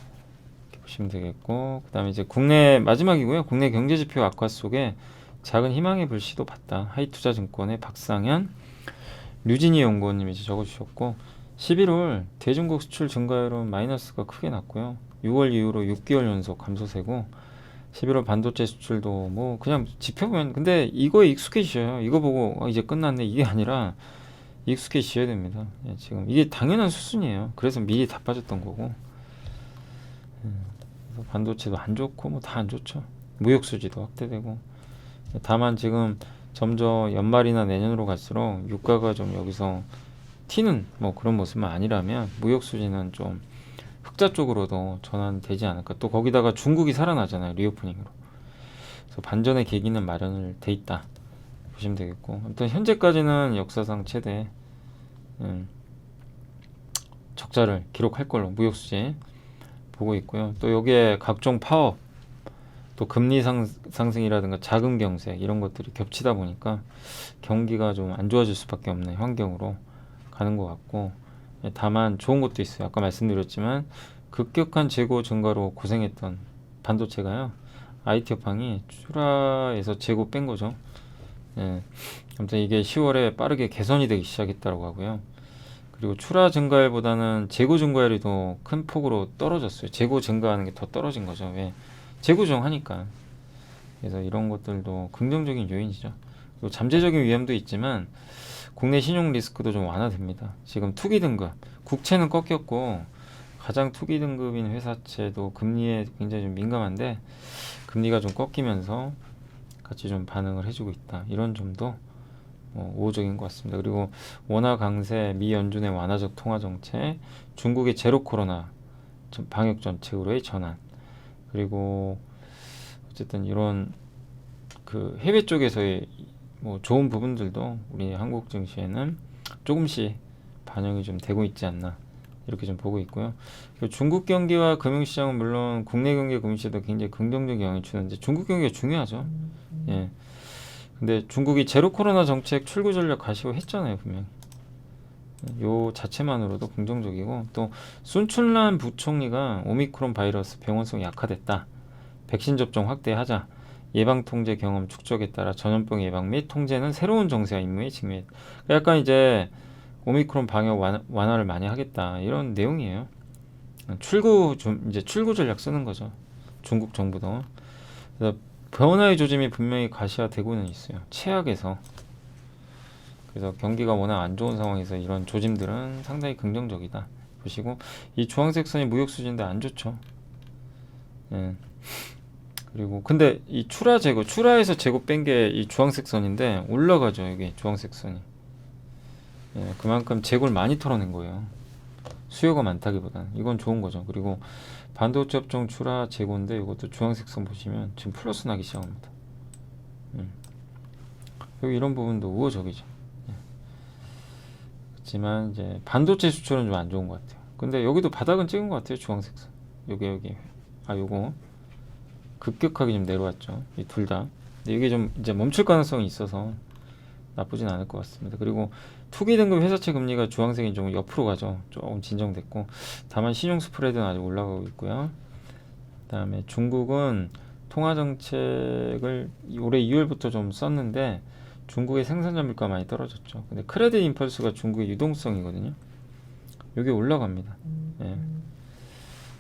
보시면 되겠고, 그 다음에 이제 국내 마지막이고요. 국내 경제지표 악화 속에 작은 희망의 불씨도 봤다. 하이투자증권의 박상현, 류진희 연구원님이 이제 적어주셨고, 11월 대중국 수출 증가율은 마이너스가 크게 났고요. 6월 이후로 6개월 연속 감소세고, 11월 반도체 수출도 뭐 그냥 지표 보면, 근데 이거에 익숙해지셔요. 이거 보고 이제 끝났네 이게 아니라 익숙해지셔야 됩니다. 지금 이게 당연한 수순이에요. 그래서 미리 다 빠졌던 거고. 그래서 반도체도 안 좋고 뭐 다 안 좋죠. 무역 수지도 확대되고. 다만 지금 점점 연말이나 내년으로 갈수록 유가가 좀 여기서 튀는 뭐 그런 모습만 아니라면 무역 수지는 좀 흑자 쪽으로도 전환되지 않을까. 또 거기다가 중국이 살아나잖아요. 리오프닝으로. 그래서 반전의 계기는 마련을 돼 있다 보시면 되겠고, 아무튼 현재까지는 역사상 최대 적자를 기록할 걸로 무역 수지 보고 있고요. 또 여기에 각종 파업, 또 금리 상승이라든가 자금 경색 이런 것들이 겹치다 보니까 경기가 좀 안 좋아질 수밖에 없는 환경으로 가는 것 같고, 다만 좋은 것도 있어요. 아까 말씀드렸지만 급격한 재고 증가로 고생했던 반도체가요, IT 업황이 출하에서 재고 뺀 거죠. 아무튼 이게 10월에 빠르게 개선이 되기 시작했다고 하고요. 그리고 출하 증가율보다는 재고 증가율이 더 큰 폭으로 떨어졌어요. 재고 증가하는 게 더 떨어진 거죠. 왜? 재고정하니까. 그래서 이런 것들도 긍정적인 요인이죠. 그리고 잠재적인 위험도 있지만 국내 신용 리스크도 좀 완화됩니다. 지금 투기 등급, 국채는 꺾였고 가장 투기 등급인 회사채도 금리에 굉장히 좀 민감한데 금리가 좀 꺾이면서 같이 좀 반응을 해주고 있다. 이런 점도 우호적인 것 같습니다. 그리고 원화 강세, 미 연준의 완화적 통화 정책, 중국의 제로 코로나 방역 정책으로의 전환, 그리고 어쨌든 이런 그 해외 쪽에서의 뭐 좋은 부분들도 우리 한국 증시에는 조금씩 반영이 좀 되고 있지 않나 이렇게 좀 보고 있고요. 중국 경기와 금융시장은 물론 국내 경기 금융시장도 굉장히 긍정적인 영향을 주는데 중국 경기가 중요하죠. 근데 중국이 제로 코로나 정책 출구 전략 가시고 했잖아요, 분명히. 요 자체만으로도 긍정적이고, 또 순춘란 부총리가 오미크론 바이러스 병원성이 약화됐다. 백신 접종 확대하자. 예방 통제 경험 축적에 따라 전염병 예방 및 통제는 새로운 정세와 임무에 직면했다. 약간 이제 오미크론 방역 완화를 많이 하겠다 이런 내용이에요. 출구 좀 이제 출구 전략 쓰는 거죠. 중국 정부도. 그래서 변화의 조짐이 분명히 가시화되고는 있어요. 최악에서. 그래서 경기가 워낙 안 좋은 상황에서 이런 조짐들은 상당히 긍정적이다. 보시고 이 주황색 선이 무역 수지인데 안 좋죠. 예. 그리고 근데 이 출하에서 재고 뺀 게 이 주황색 선인데 올라가죠. 여기 주황색 선이. 예, 그만큼 재고를 많이 털어낸 거예요. 수요가 많다기보다는 이건 좋은 거죠. 그리고 반도체 업종 출하 재고인데 이것도 주황색 선 보시면 지금 플러스 나기 시작합니다. 여기 이런 부분도 우호적이죠. 예. 그렇지만 이제 반도체 수출은 좀 안 좋은 것 같아요. 근데 여기도 바닥은 찍은 것 같아요. 주황색 선. 여기 요거 급격하게 좀 내려왔죠. 이 둘 다. 근데 이게 좀 이제 멈출 가능성이 있어서 나쁘진 않을 것 같습니다. 그리고 투기 등급 회사채 금리가 주황색이 좀 옆으로 가죠. 조금 진정됐고 다만 신용 스프레드는 아직 올라가고 있고요. 그다음에 중국은 통화 정책을 올해 2월부터 좀 썼는데 중국의 생산자 물가 많이 떨어졌죠. 근데 크레딧 임펄스가 중국의 유동성이거든요. 여기 올라갑니다. 예.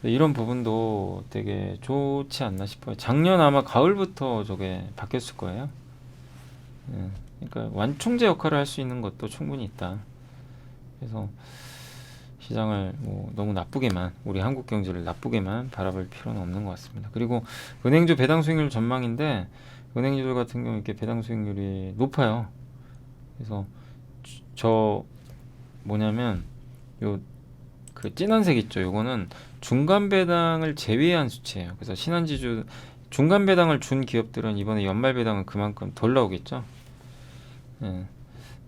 이런 부분도 되게 좋지 않나 싶어요. 작년 아마 가을부터 저게 바뀌었을 거예요. 예. 그러니까 완충제 역할을 할 수 있는 것도 충분히 있다. 그래서 시장을 뭐 너무 나쁘게만 우리 한국 경제를 나쁘게만 바라볼 필요는 없는 것 같습니다. 그리고 은행주 배당 수익률 전망인데 은행주들 같은 경우 이렇게 배당 수익률이 높아요. 그래서 저 뭐냐면 요 그 진한색 있죠. 요거는 중간 배당을 제외한 수치예요. 그래서 신한지주 중간 배당을 준 기업들은 이번에 연말 배당은 그만큼 덜 나오겠죠. 예.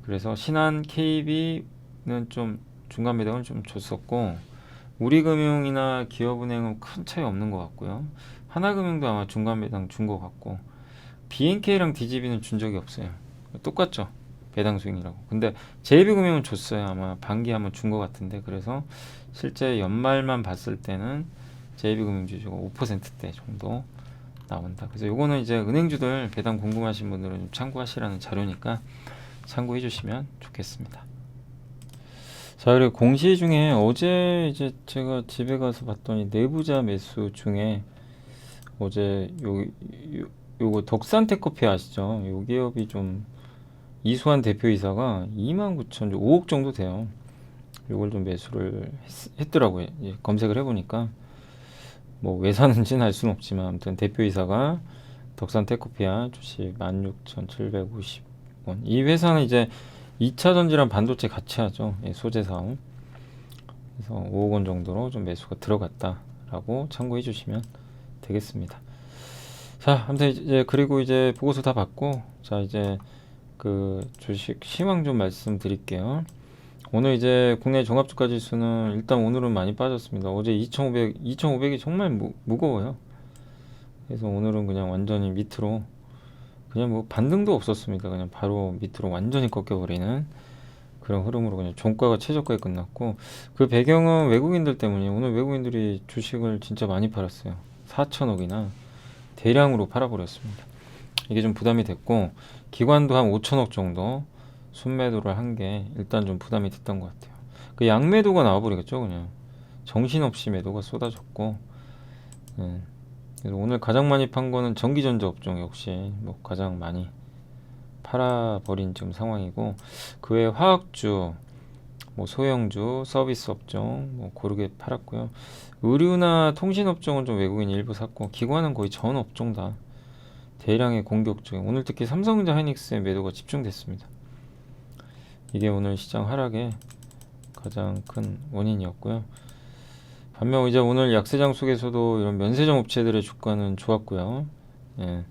그래서 신한 KB는 좀 중간 배당을 좀 줬었고 우리금융이나 기업은행은 큰 차이 없는 것 같고요. 하나금융도 아마 중간 배당 준 것 같고 BNK랑 DGB는 준 적이 없어요. 똑같죠. 배당 수익이라고. 근데 JB금융은 줬어요. 아마 반기 한번 준 것 같은데 그래서 실제 연말만 봤을 때는 JB금융 주주가 5%대 정도 나온다. 그래서 요거는 이제 은행주들 배당 궁금하신 분들은 좀 참고하시라는 자료니까 참고해 주시면 좋겠습니다. 자, 그리고 공시 중에 어제 이제 제가 집에 가서 봤더니 내부자 매수 중에 어제 요거 덕산테크피 아시죠? 요 기업이 좀 이수환 대표이사가 29,000주 5억 정도 돼요. 요걸 좀 매수를 했더라고요. 예, 검색을 해보니까 뭐 왜 사는지는 알 수는 없지만 아무튼 대표이사가 덕산테크피아 주식 16,750원. 이 회사는 이제 2차 전지랑 반도체 같이 하죠. 예, 소재 사업. 그래서 5억 원 정도로 좀 매수가 들어갔다라고 참고해 주시면 되겠습니다. 자, 아무튼 이제 그리고 이제 보고서 다 받고 자 이제 그 주식 시황 좀 말씀드릴게요. 오늘 이제 국내 종합주가 지수는 일단 오늘은 많이 빠졌습니다. 어제 2,500이 정말 무거워요. 그래서 오늘은 그냥 완전히 밑으로 그냥 뭐 반등도 없었습니다. 그냥 바로 밑으로 완전히 꺾여버리는 그런 흐름으로 그냥 종가가 최저가에 끝났고 그 배경은 외국인들 때문이에요. 오늘 외국인들이 주식을 진짜 많이 팔았어요. 4천억이나 대량으로 팔아버렸습니다. 이게 좀 부담이 됐고 기관도 한 5천억 정도 순매도를 한 게 일단 좀 부담이 됐던 것 같아요. 그 양매도가 나와버리겠죠. 그냥 정신없이 매도가 쏟아졌고 예. 그래서 오늘 가장 많이 판 거는 전기전자 업종 역시 뭐 가장 많이 팔아버린 지금 상황이고 그 외에 화학주, 뭐 소형주, 서비스 업종 뭐 고르게 팔았고요. 의류나 통신 업종은 좀 외국인이 일부 샀고 기관은 거의 전 업종 다 대량의 공격 중. 오늘 특히 삼성전자 하이닉스의 매도가 집중됐습니다. 이게 오늘 시장 하락의 가장 큰 원인이었고요. 반면 이제 오늘 약세장 속에서도 이런 면세점 업체들의 주가는 좋았고요. 예.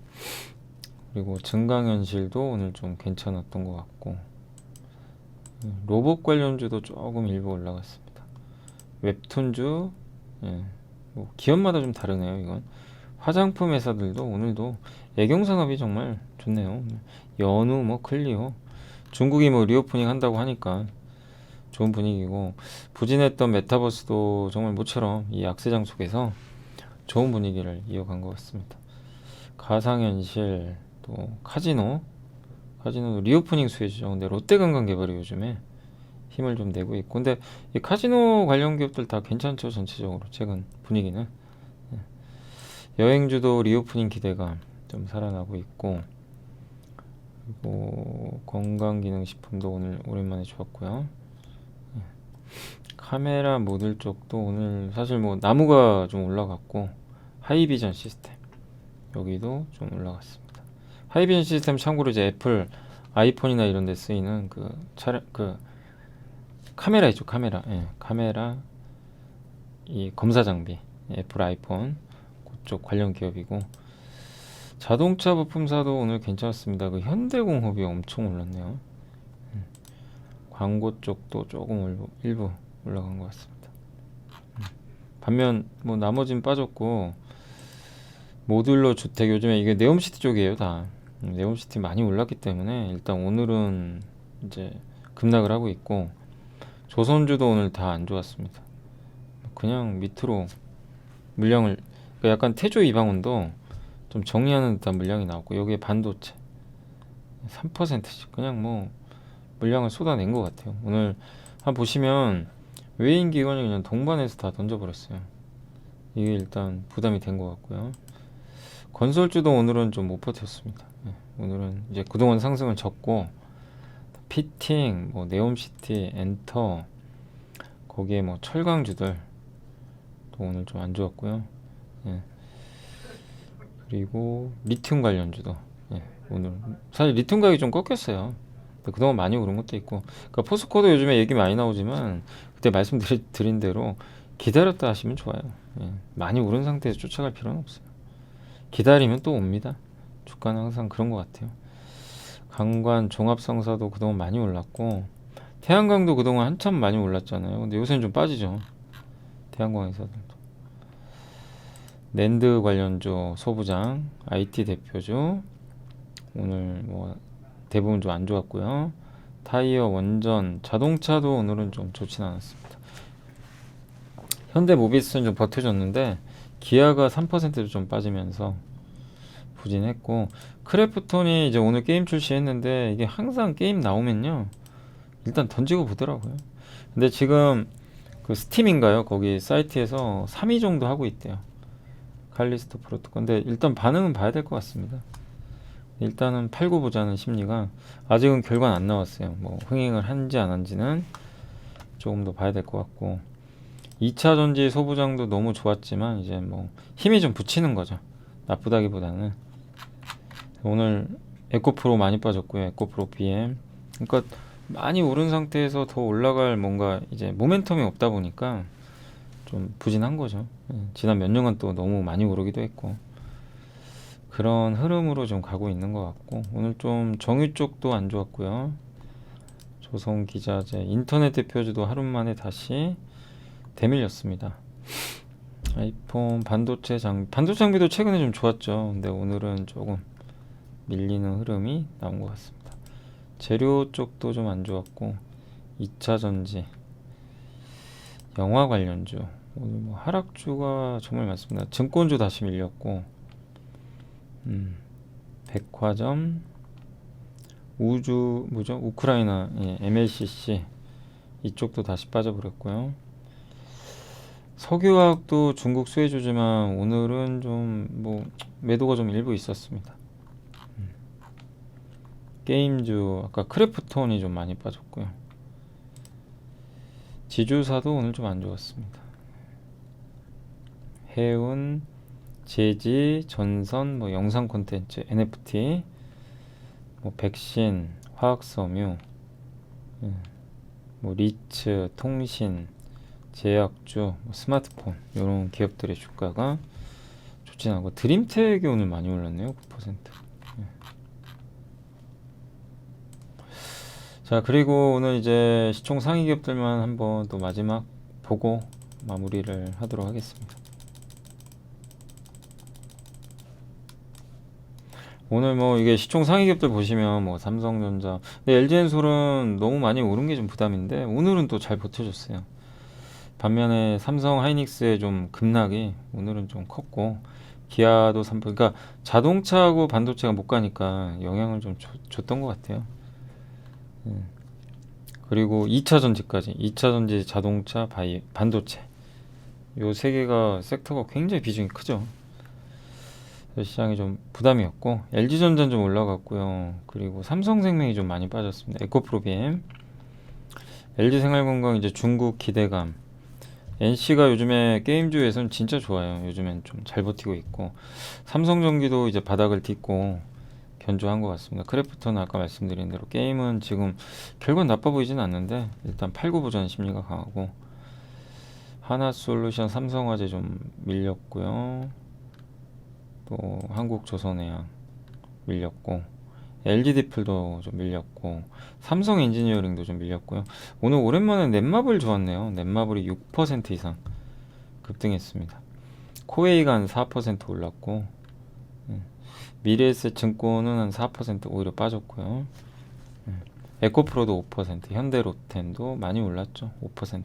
그리고 증강현실도 오늘 좀 괜찮았던 것 같고 로봇 관련주도 조금 일부 올라갔습니다. 웹툰주 예. 뭐 기업마다 좀 다르네요. 이건 화장품 회사들도 오늘도 애경산업이 정말 좋네요. 연우 뭐 클리오 중국이 뭐 리오프닝 한다고 하니까 좋은 분위기고 부진했던 메타버스도 정말 모처럼 이 약세장 속에서 좋은 분위기를 이어간 것 같습니다. 가상현실 또 카지노도 리오프닝 수혜주죠. 근데 롯데관광개발이 요즘에 힘을 좀 내고 있고. 근데 이 카지노 관련 기업들 다 괜찮죠, 전체적으로 최근 분위기는. 예. 여행주도 리오프닝 기대감 좀 살아나고 있고, 그리고 건강기능식품도 오늘 오랜만에 좋았고요. 예. 카메라 모듈 쪽도 오늘 사실 뭐 나무가 좀 올라갔고, 하이비전 시스템 여기도 좀 올라갔습니다. 하이비전 시스템 참고로 이제 애플 아이폰이나 이런 데 쓰이는 그 차량 그 카메라 있죠, 카메라. 예, 카메라 이 검사 장비, 애플 아이폰 그쪽 관련 기업이고, 자동차 부품사도 오늘 괜찮았습니다. 그 현대공업이 엄청 올랐네요. 광고 쪽도 조금 일부 올라간 것 같습니다. 반면 뭐 나머지는 빠졌고, 모듈러 주택 요즘에 이게 네옴시티 쪽이에요 다. 네옴시티 많이 올랐기 때문에 일단 오늘은 이제 급락을 하고 있고, 조선주도 오늘 다 안 좋았습니다. 그냥 밑으로 물량을, 그러니까 약간 태조 이방원도 좀 정리하는 듯한 물량이 나왔고, 여기에 반도체 3%씩 그냥 뭐 물량을 쏟아낸 것 같아요. 오늘 한번 보시면 외인 기관이 그냥 동반해서 다 던져버렸어요. 이게 일단 부담이 된 것 같고요. 건설주도 오늘은 좀 못 버텼습니다. 오늘은 이제 그동안 상승을 졌고, 피팅, 뭐 네옴시티, 엔터, 거기에 뭐 철강주들 또 오늘 좀 안 좋았고요. 예. 그리고 리튬 관련주도 오늘 사실 리튬 가격이 좀 꺾였어요. 그동안 많이 오른 것도 있고, 그러니까 포스코도 요즘에 얘기 많이 나오지만 그때 말씀드린 대로 기다렸다 하시면 좋아요. 많이 오른 상태에서 쫓아갈 필요는 없어요. 기다리면 또 옵니다. 주가는 항상 그런 것 같아요. 강관 종합상사도 그동안 많이 올랐고, 태양광도 그동안 한참 많이 올랐잖아요. 근데 요새는 좀 빠지죠, 태양광 회사들도. 랜드 관련주 소부장, IT 대표주 오늘 뭐 대부분 좀 안 좋았고요. 타이어, 원전, 자동차도 오늘은 좀 좋진 않았습니다. 현대모비스는 좀 버텨줬는데 기아가 3%도 좀 빠지면서 부진했고, 크래프톤이 이제 오늘 게임 출시했는데 이게 항상 게임 나오면요 일단 던지고 보더라고요. 근데 지금 그 스팀인가요? 거기 사이트에서 3위 정도 하고 있대요, 칼리스토 프로토콜. 근데 일단 반응은 봐야 될 것 같습니다. 일단은 팔고 보자는 심리가, 아직은 결과는 안 나왔어요. 뭐 흥행을 한지 안 한지는 조금 더 봐야 될 것 같고, 2차 전지 소부장도 너무 좋았지만 이제 뭐 힘이 좀 붙이는 거죠, 나쁘다기보다는. 오늘 에코프로 많이 빠졌고요, 에코프로 BM. 그러니까 많이 오른 상태에서 더 올라갈 뭔가 이제 모멘텀이 없다 보니까 좀 부진한 거죠. 지난 몇 년간 또 너무 많이 오르기도 했고, 그런 흐름으로 좀 가고 있는 것 같고, 오늘 좀 정유 쪽도 안 좋았고요. 조선기자재, 인터넷 대표주도 하루 만에 다시 대밀렸습니다. 아이폰, 반도체 장비도 최근에 좀 좋았죠. 근데 오늘은 조금 밀리는 흐름이 나온 것 같습니다. 재료 쪽도 좀 안 좋았고, 2차 전지, 영화 관련주 오늘 뭐 하락주가 정말 많습니다. 증권주 다시 밀렸고, 백화점, 우주 뭐죠? 우크라이나, MLCC 이쪽도 다시 빠져버렸고요. 석유화학도 중국 수혜주지만 오늘은 좀 뭐 매도가 좀 일부 있었습니다. 게임주 아까 크래프톤이 좀 많이 빠졌고요. 지주사도 오늘 좀 안 좋았습니다. 해운, 제지, 전선, 뭐 영상 콘텐츠, NFT, 뭐 백신, 화학섬유, 뭐 리츠, 통신, 제약주, 뭐 스마트폰 이런 기업들의 주가가 좋진 않고, 드림텍이 오늘 많이 올랐네요, 9%. 자, 그리고 오늘 이제 시총 상위 기업들만 한번 또 마지막 보고 마무리를 하도록 하겠습니다. 오늘 뭐 이게 시총 상위 기업들 보시면 뭐 삼성전자, 근데 LG엔솔은 너무 많이 오른 게 좀 부담인데 오늘은 또 잘 버텨줬어요. 반면에 삼성 하이닉스의 좀 급락이 오늘은 좀 컸고, 기아도 3%, 그러니까 자동차하고 반도체가 못 가니까 영향을 좀 줬던 것 같아요. 그리고 2차 전지까지 2차 전지, 자동차, 반도체 요 세 개가 섹터가 굉장히 비중이 크죠. 그래서 시장이 좀 부담이었고 LG전자는 좀 올라갔고요. 그리고 삼성생명이 좀 많이 빠졌습니다. 에코프로비엠, LG생활건강 이제 중국 기대감, NC가 요즘에 게임주에서는 진짜 좋아요. 요즘엔 좀 잘 버티고 있고 삼성전기도 이제 바닥을 딛고 견조한 것 같습니다. 크래프톤은 아까 말씀드린 대로 게임은 지금 결과는 나빠 보이진 않는데 일단 팔고 보자는 심리가 강하고 하나솔루션, 삼성화재 좀 밀렸고요. 또 한국조선해양 밀렸고 LG디플도 좀 밀렸고 삼성엔지니어링도 좀 밀렸고요. 오늘 오랜만에 넷마블 좋았네요. 넷마블이 6% 이상 급등했습니다. 코웨이가 한 4% 올랐고 미래에셋증권은 한 4% 오히려 빠졌고요. 에코프로도 5%, 현대로텐도 많이 올랐죠. 5%.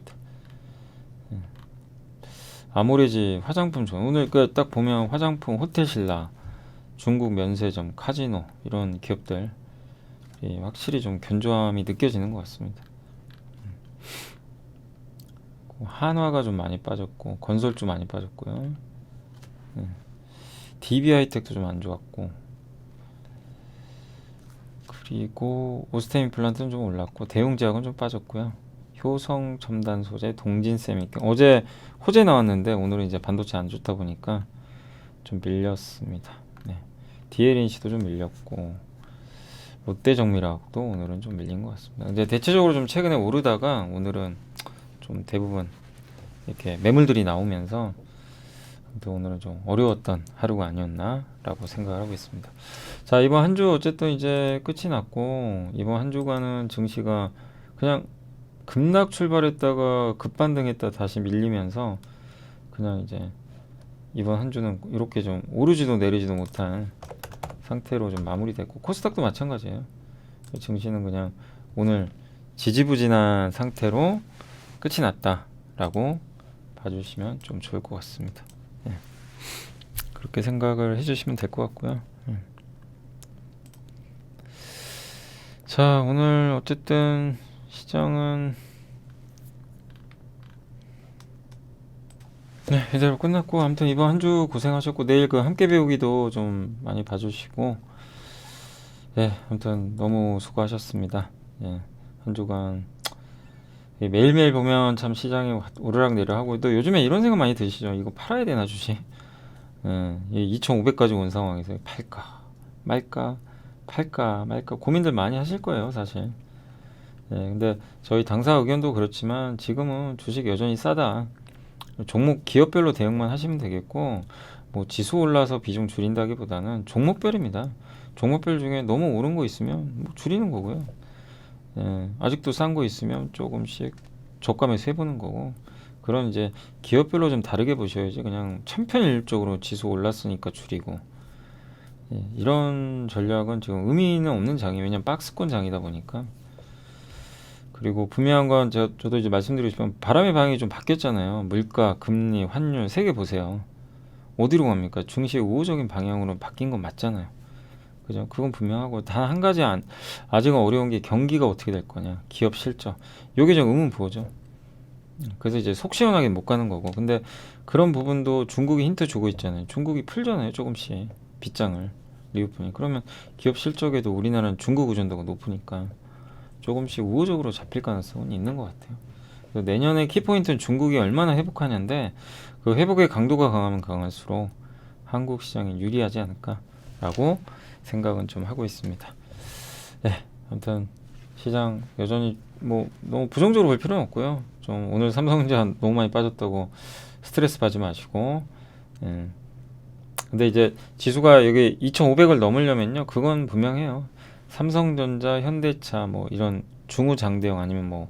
아모레지 화장품 좋아요. 오늘 그 딱 보면 화장품, 호텔신라, 중국 면세점, 카지노 이런 기업들 확실히 좀 견조함이 느껴지는 것 같습니다. 한화가 좀 많이 빠졌고 건설주 많이 빠졌고요. DB하이텍도 좀 안 좋았고 그리고 오스템임플란트는 좀 올랐고 대웅제약은 좀 빠졌고요. 효성첨단소재, 동진세미경 어제 호재 나왔는데 오늘은 이제 반도체 안 좋다 보니까 좀 밀렸습니다. 네. DLNC도 좀 밀렸고 롯데정밀화학도 오늘은 좀 밀린 것 같습니다. 이제 대체적으로 좀 최근에 오르다가 오늘은 좀 대부분 이렇게 매물들이 나오면서 또 오늘은 좀 어려웠던 하루가 아니었나라고 생각을 하고 있습니다. 자, 이번 한 주 어쨌든 이제 끝이 났고 이번 한 주간은 증시가 그냥 급락 출발했다가 급반등했다 다시 밀리면서 그냥 이제 이번 한 주는 이렇게 좀 오르지도 내리지도 못한 상태로 좀 마무리됐고 코스닥도 마찬가지예요. 증시는 그냥 오늘 지지부진한 상태로 끝이 났다라고 봐주시면 좀 좋을 것 같습니다. 예. 그렇게 생각을 해주시면 될 것 같고요. 자, 오늘 어쨌든 시장은 네, 이대로 끝났고 아무튼 이번 한 주 고생하셨고 내일 그 함께 배우기도 좀 많이 봐주시고 예, 아무튼 너무 수고하셨습니다. 예, 한 주간 매일매일 보면 참 시장이 오르락내리락 하고 또 요즘에 이런 생각 많이 드시죠? 이거 팔아야 되나 주식? 예, 2,500까지 온 상황에서 팔까 말까 팔까 말까 고민들 많이 하실 거예요, 사실. 예, 근데 저희 당사 의견도 그렇지만 지금은 주식 여전히 싸다. 종목 기업별로 대응만 하시면 되겠고 뭐 지수 올라서 비중 줄인다기보다는 종목별입니다. 종목별 중에 너무 오른 거 있으면 뭐 줄이는 거고요. 예, 아직도 싼 거 있으면 조금씩 저감해서 해보는 거고 그런 이제 기업별로 좀 다르게 보셔야지 그냥 천편일률적으로 지수 올랐으니까 줄이고 예, 이런 전략은 지금 의미는 없는 장이에요. 왜냐면 박스권 장이다 보니까. 그리고 분명한 건 저도 이제 말씀드리고 싶으면 바람의 방향이 좀 바뀌었잖아요. 물가, 금리, 환율 세계 보세요. 어디로 갑니까? 중시의 우호적인 방향으로 바뀐 건 맞잖아요. 그죠? 그건 분명하고 단 한 가지 아직은 어려운 게 경기가 어떻게 될 거냐. 기업 실적. 요게 좀 의문부호죠. 그래서 이제 속 시원하게 못 가는 거고. 근데 그런 부분도 중국이 힌트 주고 있잖아요. 중국이 풀잖아요. 조금씩 빗장을 리오프니. 그러면 기업 실적에도 우리나라는 중국 의존도가 높으니까 조금씩 우호적으로 잡힐 가능성은 있는 것 같아요. 그래서 내년에 키포인트는 중국이 얼마나 회복하냐인데 그 회복의 강도가 강하면 강할수록 한국 시장이 유리하지 않을까라고 생각은 좀 하고 있습니다. 네, 아무튼 시장 여전히 뭐 너무 부정적으로 볼 필요는 없고요. 좀 오늘 삼성전자 너무 많이 빠졌다고 스트레스 받지 마시고. 근데 이제 지수가 여기 2,500을 넘으려면요, 그건 분명해요. 삼성전자, 현대차 뭐 이런 중우장대형 아니면 뭐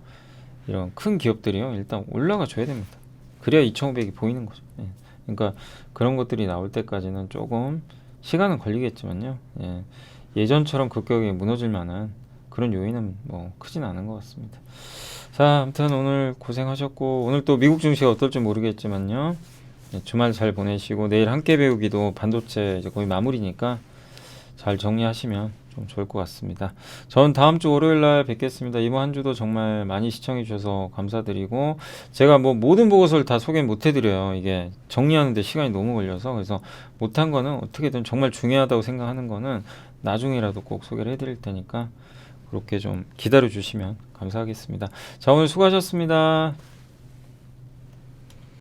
이런 큰 기업들이요 일단 올라가 줘야 됩니다. 그래야 2,500이 보이는 거죠. 예. 그러니까 그런 것들이 나올 때까지는 조금 시간은 걸리겠지만요. 예. 예전처럼 급격하게 무너질 만한 그런 요인은 뭐 크진 않은 것 같습니다. 자, 아무튼 오늘 고생하셨고 오늘 또 미국 증시가 어떨지 모르겠지만요. 예, 주말 잘 보내시고 내일 함께 배우기도 반도체 이제 거의 마무리니까 잘 정리하시면 좀 좋을 것 같습니다. 전 다음 주 월요일 날 뵙겠습니다. 이번 한 주도 정말 많이 시청해 주셔서 감사드리고, 제가 뭐 모든 보고서를 다 소개 못 해드려요. 이게 정리하는데 시간이 너무 걸려서. 그래서 못한 거는 어떻게든 정말 중요하다고 생각하는 거는 나중이라도 꼭 소개를 해드릴 테니까 그렇게 좀 기다려 주시면 감사하겠습니다. 자, 오늘 수고하셨습니다.